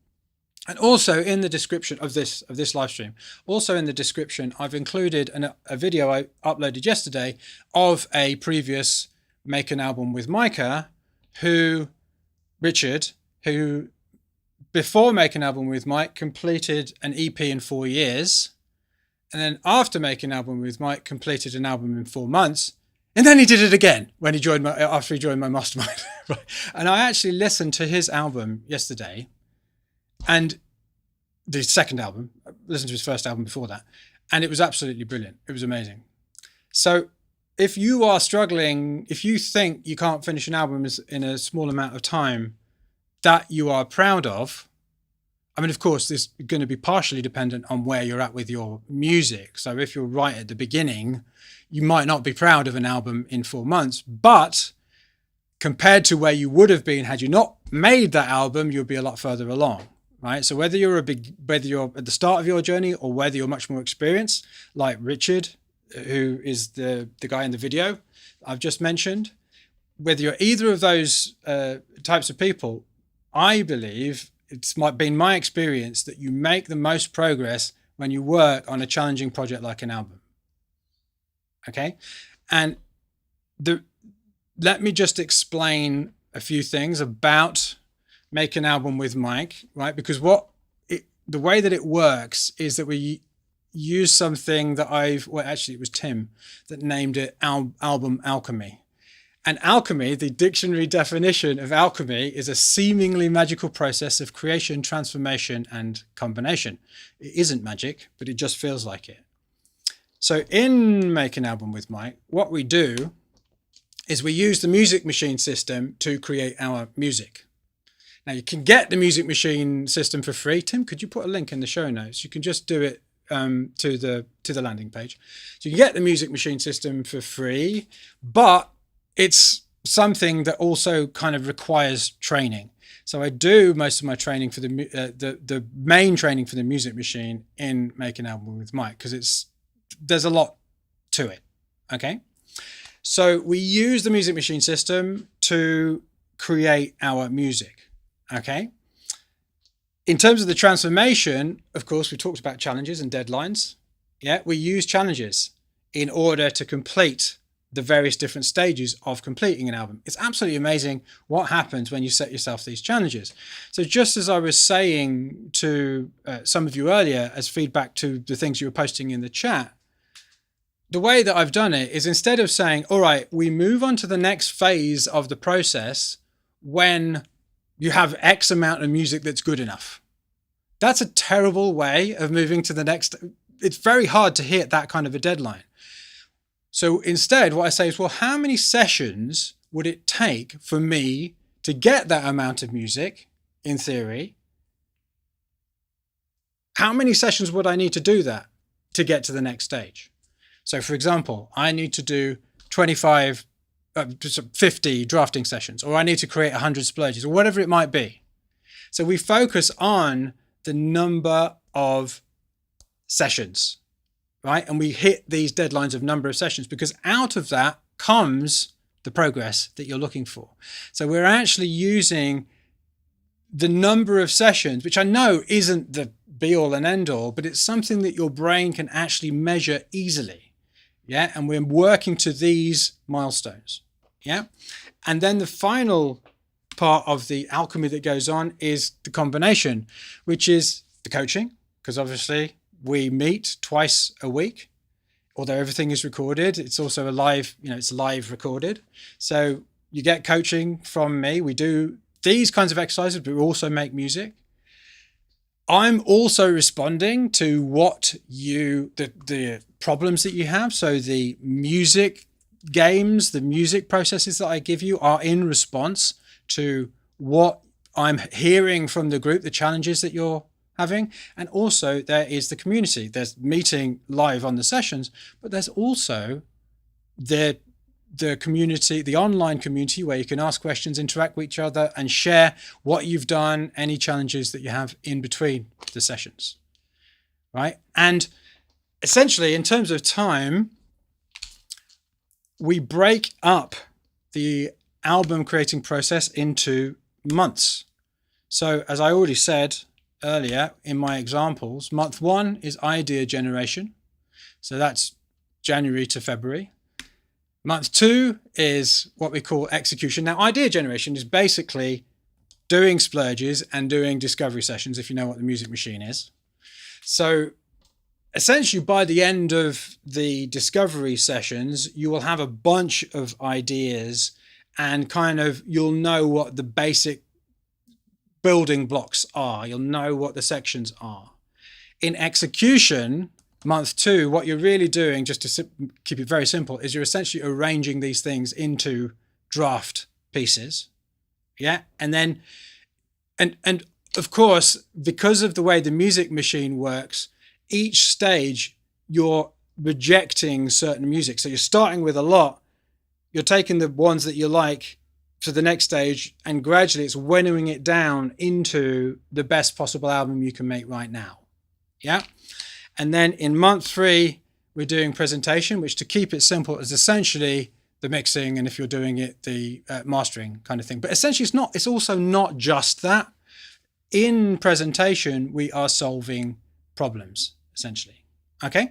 And also in the description of this live stream, also in the description, I've included a video I uploaded yesterday of a previous Make an Album with Micah, Richard, who before Make an Album with Mike completed an EP in 4 years. And then after Making an Album with Mike, completed an album in 4 months. And then he did it again when after he joined my mastermind. Right. And I actually listened to his album yesterday, and the second album, I listened to his first album before that, and it was absolutely brilliant. It was amazing. So if you are struggling, if you think you can't finish an album in a small amount of time that you are proud of, I mean, of course, this is going to be partially dependent on where you're at with your music. So if you're right at the beginning, you might not be proud of an album in 4 months, but compared to where you would have been had you not made that album, you'll be a lot further along, right? So whether you're at the start of your journey or whether you're much more experienced, like Richard, who is the guy in the video I've just mentioned, whether you're either of those types of people, I believe it's been my experience that you make the most progress when you work on a challenging project like an album. Okay? And let me just explain a few things about Make an Album with Mike, right? Because the way that it works is that we use something that actually it was Tim that named it album alchemy. And alchemy, the dictionary definition of alchemy, is a seemingly magical process of creation, transformation, and combination. It isn't magic, but it just feels like it. So in Make an Album with Mike, what we do is we use the music machine system to create our music. Now you can get the music machine system for free. Tim, could you put a link in the show notes? You can just do it to the landing page. So you can get the music machine system for free, but it's something that also kind of requires training. So I do most of my training for the main training for the music machine in Make an Album with Mike, because there's a lot to it. Okay. So we use the music machine system to create our music. Okay. In terms of the transformation, of course, we talked about challenges and deadlines. Yeah, we use challenges in order to complete the various different stages of completing an album. It's absolutely amazing what happens when you set yourself these challenges. So just as I was saying to some of you earlier as feedback to the things you were posting in the chat, the way that I've done it is, instead of saying, all right, we move on to the next phase of the process when you have X amount of music that's good enough. That's a terrible way of moving to the next. It's very hard to hit that kind of a deadline. So instead, what I say is, well, how many sessions would it take for me to get that amount of music, in theory? How many sessions would I need to do that to get to the next stage? So for example, I need to do 50 drafting sessions, or I need to create 100 splurges, or whatever it might be. So we focus on the number of sessions, right? And we hit these deadlines of number of sessions, because out of that comes the progress that you're looking for. So we're actually using the number of sessions, which I know isn't the be all and end all, but it's something that your brain can actually measure easily. Yeah. And we're working to these milestones. Yeah. And then the final part of the alchemy that goes on is the combination, which is the coaching, because obviously we meet twice a week, although everything is recorded. It's also a live, it's live recorded. So you get coaching from me. We do these kinds of exercises, but we also make music. I'm also responding to what the problems that you have. So the music games, the music processes that I give you are in response to what I'm hearing from the group, the challenges that you're having. And also there is the community. There's meeting live on the sessions, but there's also the community, the online community, where you can ask questions, interact with each other, and share what you've done, any challenges that you have in between the sessions, right? And essentially, in terms of time, we break up the album creating process into months. So as I already said earlier in my examples, month 1 is idea generation. So that's January to February. Month 2 is what we call execution. Now, idea generation is basically doing splurges and doing discovery sessions, if you know what the music machine is. So essentially, by the end of the discovery sessions, you will have a bunch of ideas, and you'll know what the basic building blocks are. You'll know what the sections are. In execution, month 2, what you're really doing, just to keep it very simple, is you're essentially arranging these things into draft pieces. Yeah. And then, and of course, because of the way the music machine works, each stage you're rejecting certain music. So you're starting with a lot, you're taking the ones that you like to the next stage, and gradually it's winnowing it down into the best possible album you can make right now. Yeah. And then in month 3, we're doing presentation, which, to keep it simple, is essentially the mixing, and if you're doing it, the mastering kind of thing. But essentially, it's also not just that. In presentation, we are solving problems, essentially. Okay.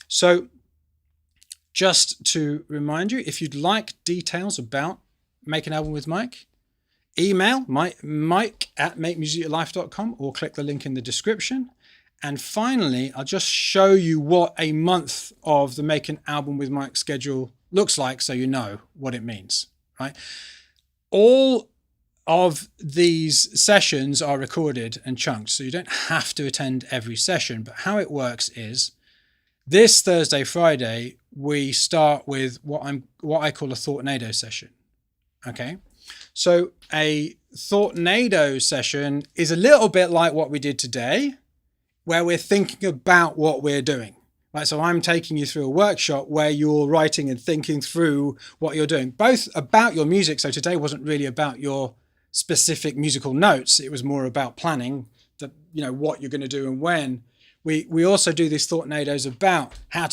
So just to remind you, if you'd like details about Make an Album with Mike, email mike@makemusiclife.com, or click the link in the description. And finally, I'll just show you what a month of the Make an Album with Mike schedule looks like, so you know what it means, right? All of these sessions are recorded and chunked, so you don't have to attend every session. But how it works is, this Thursday, Friday, we start with what I call a Thoughtnado session. Okay, so a Thoughtnado session is a little bit like what we did today, where we're thinking about what we're doing, right? So I'm taking you through a workshop where you're writing and thinking through what you're doing, both about your music. So today wasn't really about your specific musical notes. It was more about planning what you're going to do and when. We also do these Thoughtnados about how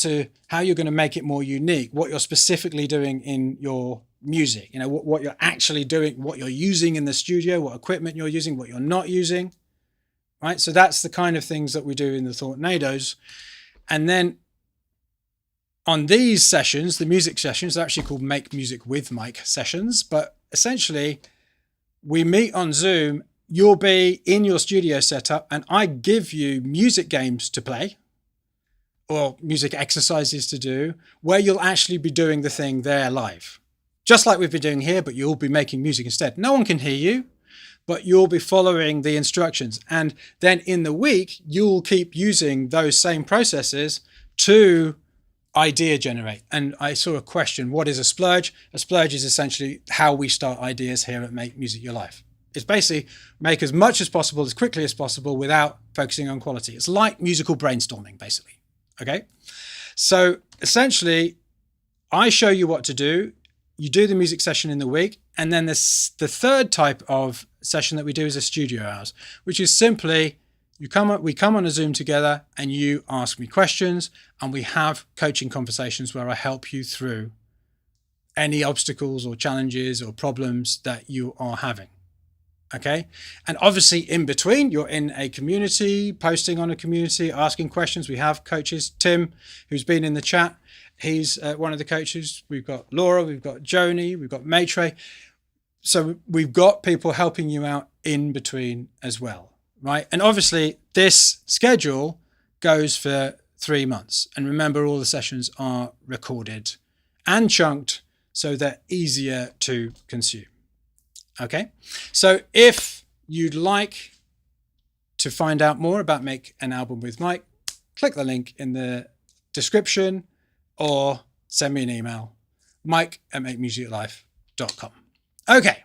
you're going to make it more unique, what you're specifically doing in your music, what you're actually doing, what you're using in the studio, what equipment you're using, what you're not using. Right, so that's the kind of things that we do in the Thoughtnados. And then on these sessions, the music sessions, they're actually called Make Music with Mike sessions, but essentially we meet on Zoom. You'll be in your studio setup and I give you music games to play or music exercises to do where you'll actually be doing the thing there live. Just like we've been doing here, but you'll be making music instead. No one can hear you, but you'll be following the instructions. And then in the week, you'll keep using those same processes to idea generate. And I saw a question, what is a splurge? A splurge is essentially how we start ideas here at Make Music Your Life. It's basically make as much as possible, as quickly as possible without focusing on quality. It's like musical brainstorming, basically. Okay. So essentially, I show you what to do. You do the music session in the week. And then the third type of session that we do is a studio hours, which is simply we come on a Zoom together and you ask me questions and we have coaching conversations where I help you through any obstacles or challenges or problems that you are having. Okay. And obviously in between, you're in a community, posting on a community, asking questions. We have coaches. Tim, who's been in the chat, he's one of the coaches. We've got Laura, we've got Joni, we've got Maitre. So we've got people helping you out in between as well. Right. And obviously this schedule goes for 3 months. And remember, all the sessions are recorded and chunked so they're easier to consume. Okay. So if you'd like to find out more about Make an Album with Mike, click the link in the description or send me an email, mike@makemusiclife.com. Okay.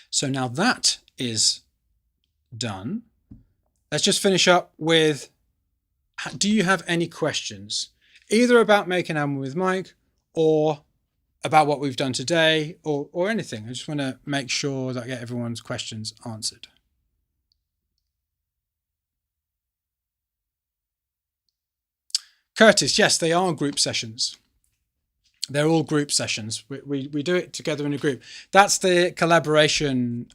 So now that is done. Let's just finish up with, do you have any questions either about Make an Album with Mike or about what we've done today or anything? I just want to make sure that I get everyone's questions answered. Curtis, yes, they are group sessions. They're all group sessions. We do it together in a group. That's the collaboration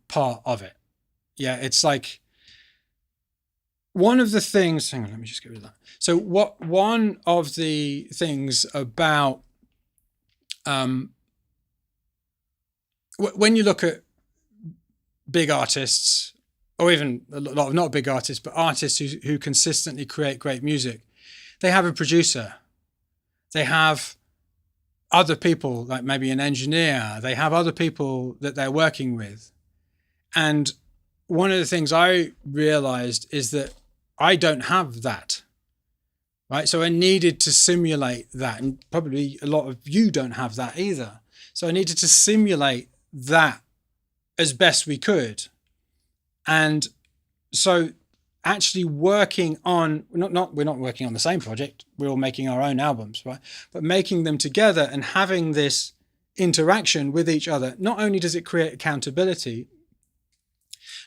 part of it. Yeah, it's like one of the things, hang on, let me just get rid of that. So one of the things about when you look at big artists, or even a lot of not big artists, but artists who consistently create great music, they have a producer. They have other people, like maybe an engineer. They have other people that they're working with. And one of the things I realized is that I don't have that, right? So I needed to simulate that, and probably a lot of you don't have that either. So I needed to simulate that as best we could. And so actually working on, we're not working on the same project, we're all making our own albums, right? But making them together and having this interaction with each other, not only does it create accountability,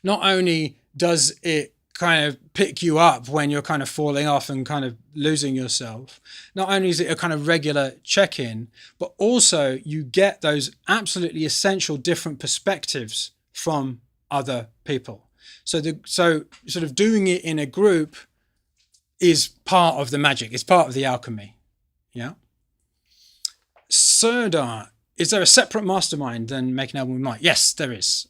not only does it kind of pick you up when you're kind of falling off and kind of losing yourself, not only is it a kind of regular check-in, but also you get those absolutely essential different perspectives from other people. So sort of doing it in a group is part of the magic. It's part of the alchemy. Yeah. Serdar, is there a separate mastermind than Make an Album with Mike? Yes, there is.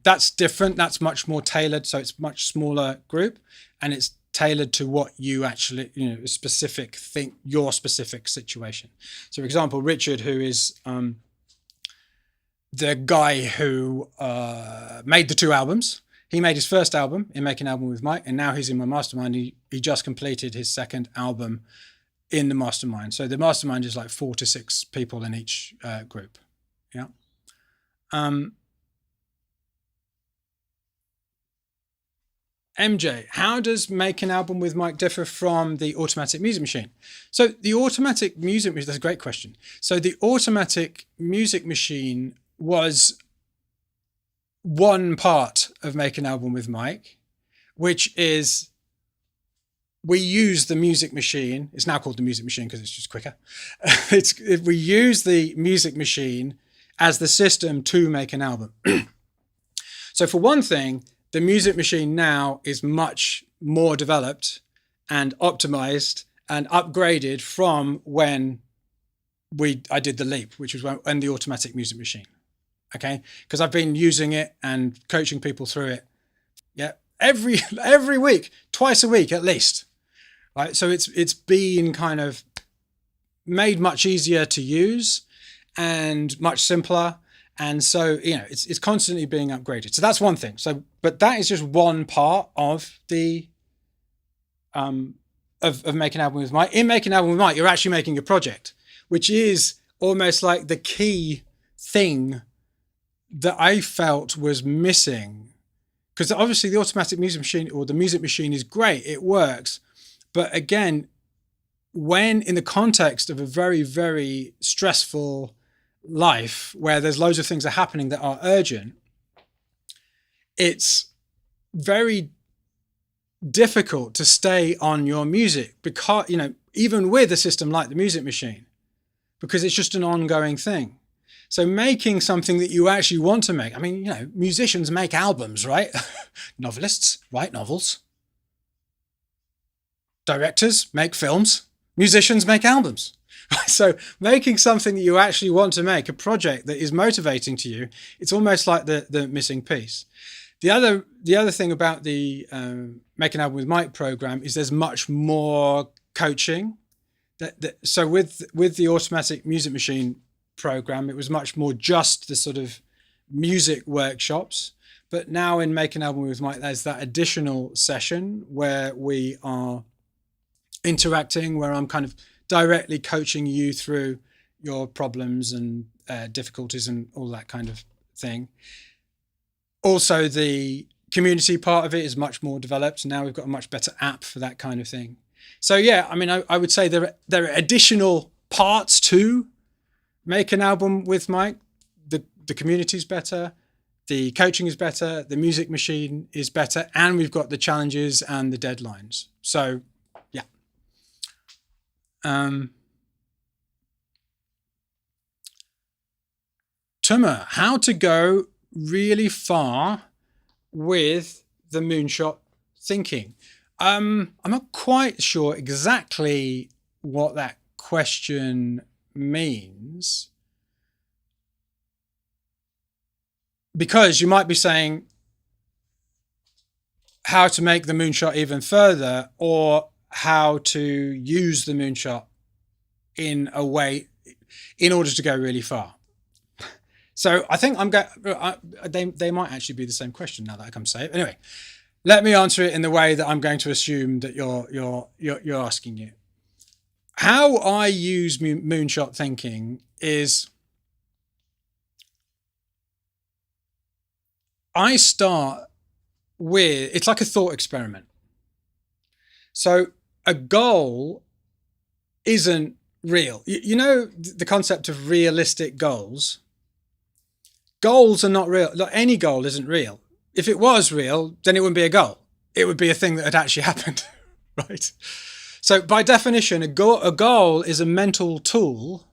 That's different. That's much more tailored. So it's much smaller group and it's tailored to what you actually, a specific thing, your specific situation. So for example, Richard, who is the guy who made the 2 albums, he made his first album in Make an Album with Mike, and now he's in my mastermind. He just completed his second album in the mastermind. So the mastermind is like 4 to 6 people in each group. Yeah. MJ, how does Make an Album with Mike differ from the automatic music machine? So the automatic music machine, that's a great question. So the automatic music machine was one part of Make an Album with Mike, which is we use the music machine. It's now called the music machine because it's just quicker. We use the music machine as the system to make an album. So for one thing, the music machine now is much more developed and optimized and upgraded from when I did the leap, which was when the automatic music machine. Okay, because I've been using it and coaching people through it. Yeah, every week, twice a week at least. Right, so it's been kind of made much easier to use and much simpler. And so, it's constantly being upgraded. So that's one thing. So, but that is just one part of the of making an album with Mike. In making an album with Mike, you're actually making a project, which is almost like the key thing that I felt was missing. Because obviously the automatic music machine or the music machine is great. It works. But again, when in the context of a very, very stressful life where there's loads of things that are happening that are urgent, it's very difficult to stay on your music because, even with a system like the music machine, because it's just an ongoing thing. So making something that you actually want to make, musicians make albums, right? Novelists write novels. Directors make films. Musicians make albums. So making something that you actually want to make, a project that is motivating to you, it's almost like the missing piece. The other thing about the Make an Album with Mike program is there's much more coaching. So with the automatic music machine program, it was much more just the sort of music workshops. But now in Make an Album with Mike, there's that additional session where we are interacting, where I'm kind of directly coaching you through your problems and difficulties and all that kind of thing. Also, the community part of it is much more developed. Now we've got a much better app for that kind of thing. So yeah, I would say there are additional parts to Make an Album with Mike. The community is better, the coaching is better, the music machine is better, and we've got the challenges and the deadlines. So yeah. Tuma, how to go really far with the moonshot thinking? I'm not quite sure exactly what that question means, because you might be saying how to make the moonshot even further, or how to use the moonshot in a way in order to go really far. So I think they might actually be the same question now that I come to say it. Anyway, let me answer it in the way that I'm going to assume that you're asking it. How I use moonshot thinking is I start with, it's like a thought experiment. So a goal isn't real. You know the concept of realistic goals? Goals are not real. Like, any goal isn't real. If it was real, then it wouldn't be a goal. It would be a thing that had actually happened, right? So by definition, a goal is a mental tool.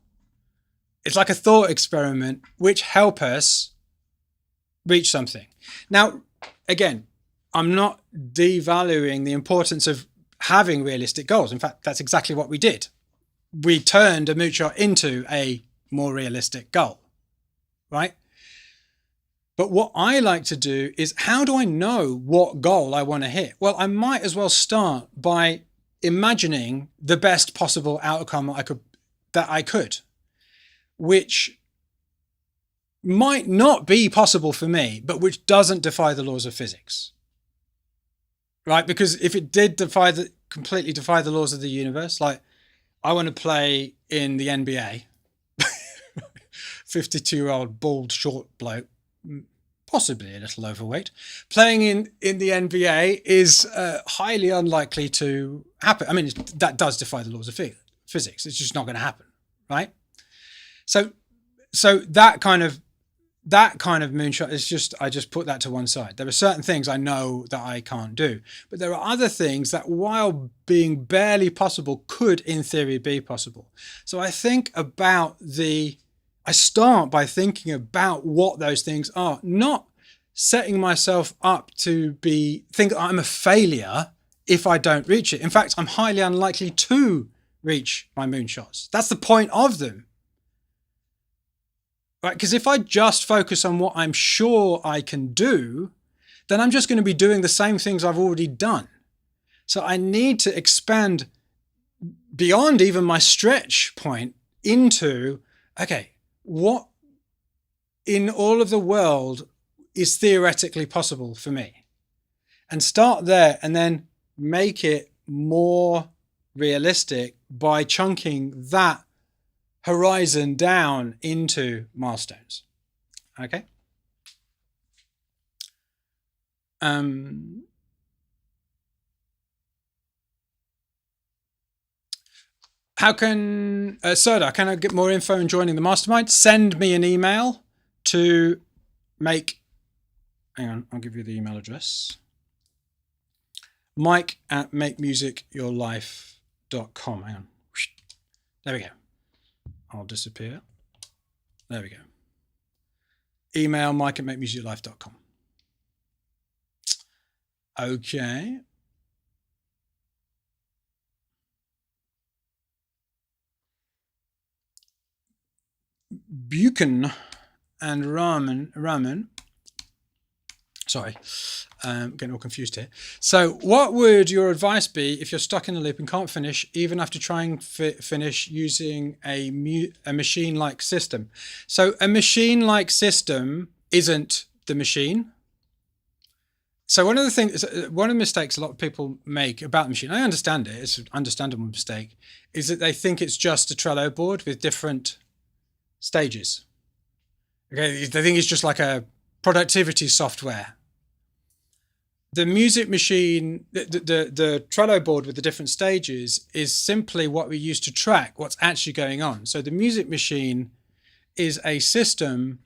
It's like a thought experiment which help us reach something. Now, again, I'm not devaluing the importance of having realistic goals. In fact, that's exactly what we did. We turned a moonshot into a more realistic goal, right? But what I like to do is, how do I know what goal I want to hit? Well, I might as well start by imagining the best possible outcome that I could, which might not be possible for me, but which doesn't defy the laws of physics, right? Because if it did completely defy the laws of the universe, like I want to play in the NBA, 52-year-old bald short bloke, possibly a little overweight, playing in the NBA is highly unlikely to happen. I mean, that does defy the laws of physics. It's just not going to happen, right? So that kind of moonshot is just, I just put that to one side. There are certain things I know that I can't do, but there are other things that, while being barely possible, could in theory be possible. So I start by thinking about what those things are, not setting myself up to think I'm a failure if I don't reach it. In fact, I'm highly unlikely to reach my moonshots. That's the point of them. Right? Because if I just focus on what I'm sure I can do, then I'm just going to be doing the same things I've already done. So I need to expand beyond even my stretch point into, okay, what in all of the world is theoretically possible for me? And start there and then make it more realistic by chunking that horizon down into milestones. Okay. How can Soda, can I get more info on joining the mastermind? Send me an email to hang on, I'll give you the email address. mike@makemusicyourlife.com. Hang on. There we go. I'll disappear. There we go. Email mike@makemusicyourlife.com. Okay. Buchan and Raman. Sorry, getting all confused here. So what would your advice be if you're stuck in a loop and can't finish, even after trying finish using a machine-like system? So a machine-like system isn't the machine. So one of the mistakes a lot of people make about the machine, I understand it, it's an understandable mistake, is that they think it's just a Trello board with different stages. Okay, they think it's just like a productivity software. The music machine, the Trello board with the different stages is simply what we use to track what's actually going on. So the music machine is a system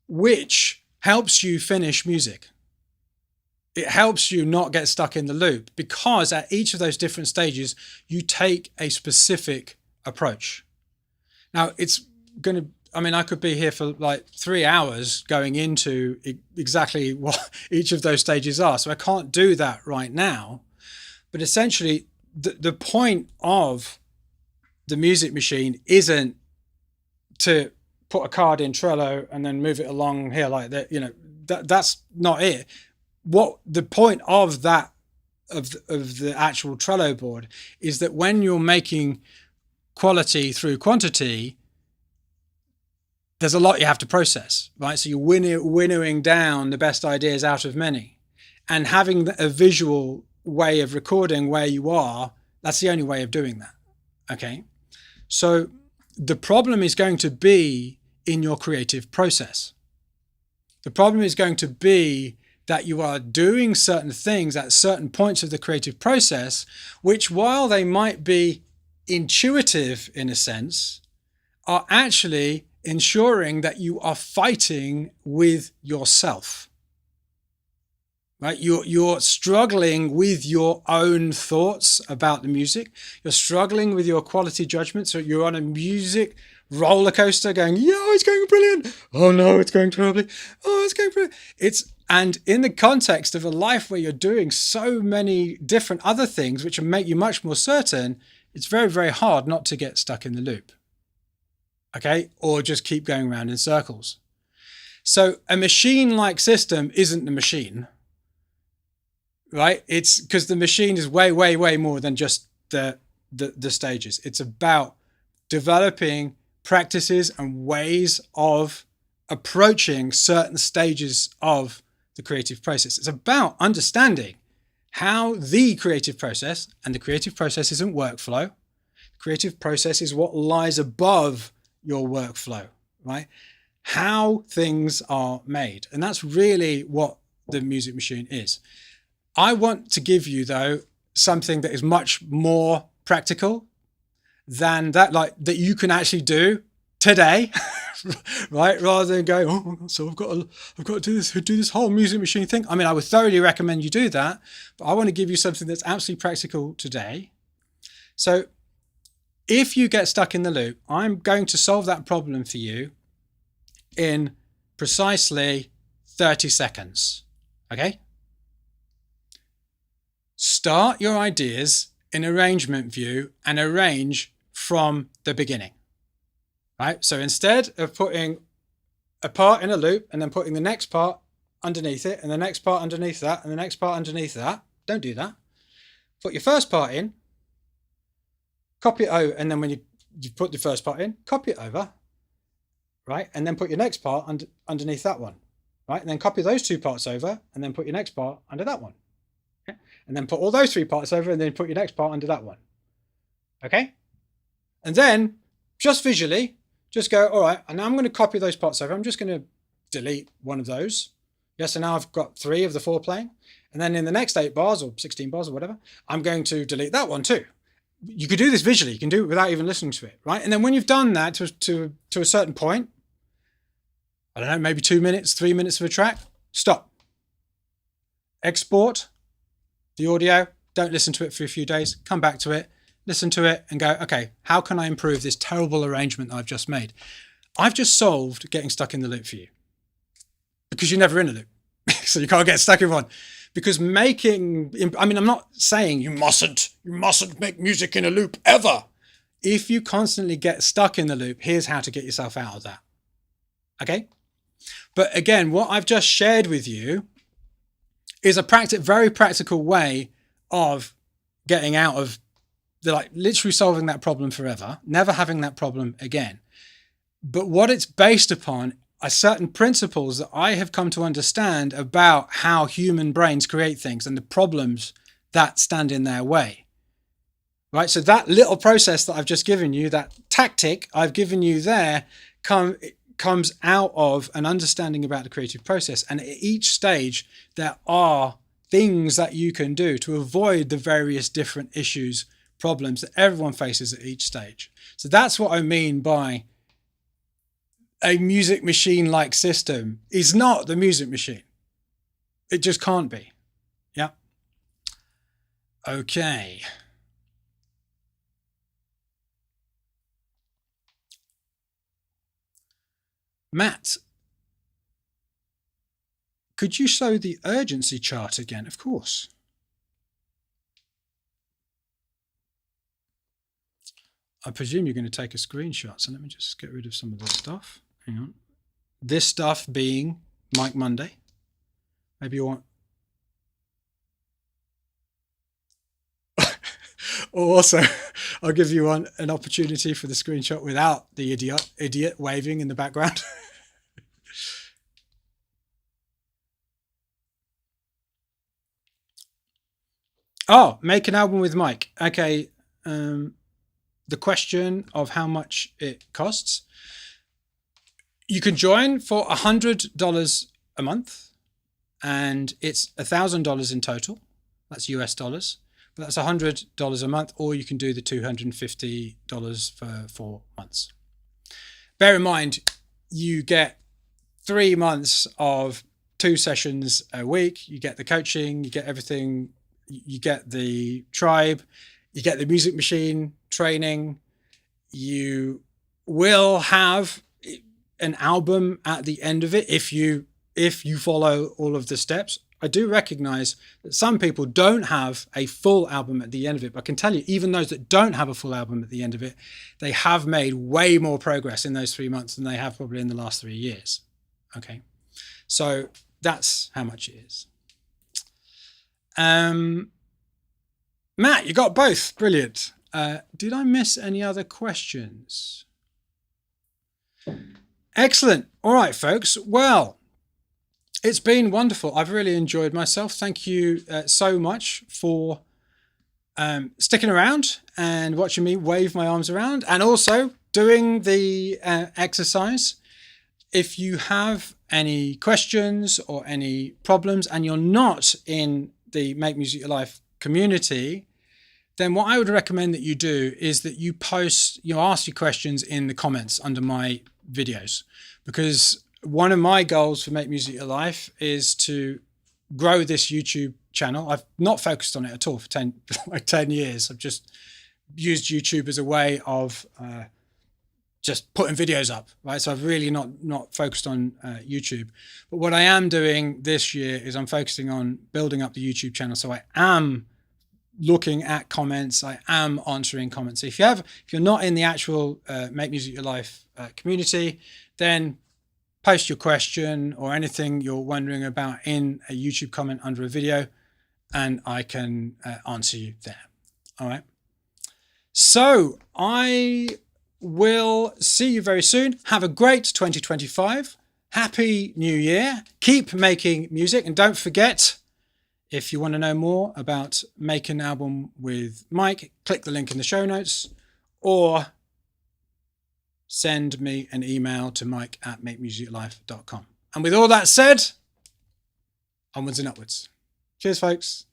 which helps you finish music. It helps you not get stuck in the loop because at each of those different stages, you take a specific approach. Now, it's going to, I mean, I could be here for like 3 hours going into exactly what each of those stages are. So I can't do that right now. But essentially, the point of the music machine isn't to put a card in Trello and then move it along here like that. You know, that's not it. What the point of that, of the actual Trello board is that when you're making quality through quantity, there's a lot you have to process, right? So you're winnowing down the best ideas out of many, and having a visual way of recording where you are, that's the only way of doing that. Okay. So the problem is going to be in your creative process. The problem is going to be that you are doing certain things at certain points of the creative process, which, while they might be intuitive in a sense, are actually ensuring that you are fighting with yourself, right? You're struggling with your own thoughts about the music. You're struggling with your quality judgment. So you're on a music roller coaster going, yeah, it's going brilliant. Oh no, it's going terribly. Oh, it's going brilliant. And in the context of a life where you're doing so many different other things, which make you much more certain, it's very, very hard not to get stuck in the loop. Okay, or just keep going around in circles. So a machine-like system isn't the machine, right? It's because the machine is way, way, way more than just the stages. It's about developing practices and ways of approaching certain stages of the creative process. It's about understanding how the creative process, and the creative process isn't workflow. The creative process is what lies above your workflow, right? How things are made. And that's really what the music machine is. I want to give you, though, something that is much more practical than that, like that you can actually do today, right? Rather than going, oh, so I've got to do this whole music machine thing. I mean, I would thoroughly recommend you do that, but I want to give you something that's absolutely practical today. So if you get stuck in the loop, I'm going to solve that problem for you in precisely 30 seconds. Okay? start your ideas in arrangement view and arrange from the beginning, right? So instead of putting a part in a loop and then putting the next part underneath it and the next part underneath that and the next part underneath that, don't do that. Put your first part in, copy it over, and then when you put the first part in, copy it over, right? And then put your next part underneath that one, right? And then copy those two parts over and then put your next part under that one. Okay? And then put all those three parts over and then put your next part under that one. Okay? And then just visually, just go, all right, and now I'm going to copy those parts over. I'm just going to delete one of those. Yes, so now I've got 3 of the 4 playing. And then in the next 8 bars or 16 bars or whatever, I'm going to delete that one too. You could do this visually. You can do it without even listening to it, right? And then when you've done that to a certain point, I don't know, maybe 2 minutes, 3 minutes of a track, stop. Export the audio. Don't listen to it for a few days. Come back to it, listen to it and go, okay, how can I improve this terrible arrangement that I've just made? I've just solved getting stuck in the loop for you because you're never in a loop. So you can't get stuck in one. Because I'm not saying you mustn't make music in a loop ever. If you constantly get stuck in the loop, here's how to get yourself out of that. Okay? But again, what I've just shared with you is a very practical way of getting out of literally solving that problem forever, never having that problem again. But what it's based upon are certain principles that I have come to understand about how human brains create things and the problems that stand in their way. Right? So that little process that I've just given you, that tactic I've given you there, comes out of an understanding about the creative process. And at each stage, there are things that you can do to avoid the various different issues, problems that everyone faces at each stage. So that's what I mean by a music machine-like system is not the music machine. It just can't be. Yeah. Okay. Matt, could you show the urgency chart again? Of course. I presume you're going to take a screenshot. So let me just get rid of some of this stuff. Hang on. This stuff being Mike Monday. Maybe you want... Or also, I'll give you an opportunity for the screenshot without the idiot waving in the background. Oh, make an album with Mike. Okay. The question of how much it costs. You can join for $100 a month, and it's $1,000 in total. That's US dollars, but that's $100 a month, or you can do the $250 for 4 months. Bear in mind, you get 3 months of 2 sessions a week. You get the coaching, you get everything, you get the tribe, you get the music machine training. You will have an album at the end of it if you follow all of the steps. I do recognize that some people don't have a full album at the end of it, but I can tell you, even those that don't have a full album at the end of it, they have made way more progress in those 3 months than they have probably in the last 3 years. Okay, so that's how much it is. Matt, you got both. Brilliant. Did I miss any other questions? Excellent. All right, folks. Well, it's been wonderful. I've really enjoyed myself. Thank you so much for sticking around and watching me wave my arms around and also doing the exercise. If you have any questions or any problems and you're not in the Make Music Your Life community, then what I would recommend that you do is that you ask your questions in the comments under my videos, because one of my goals for Make Music Your Life is to grow this YouTube channel. I've not focused on it at all for 10 years. I've just used YouTube as a way of just putting videos up, right? So I've really not focused on YouTube. But what I am doing this year is I'm focusing on building up the YouTube channel. So I am looking at comments. I am answering comments. If you're not in the actual Make Music Your Life community, then post your question or anything you're wondering about in a YouTube comment under a video, and I can answer you there. All right. So I will see you very soon. Have a great 2025. Happy New Year. Keep making music. And don't forget, if you want to know more about making an album with Mike, click the link in the show notes or send me an email to mike@makemusiclife.com. And with all that said, onwards and upwards. Cheers, folks.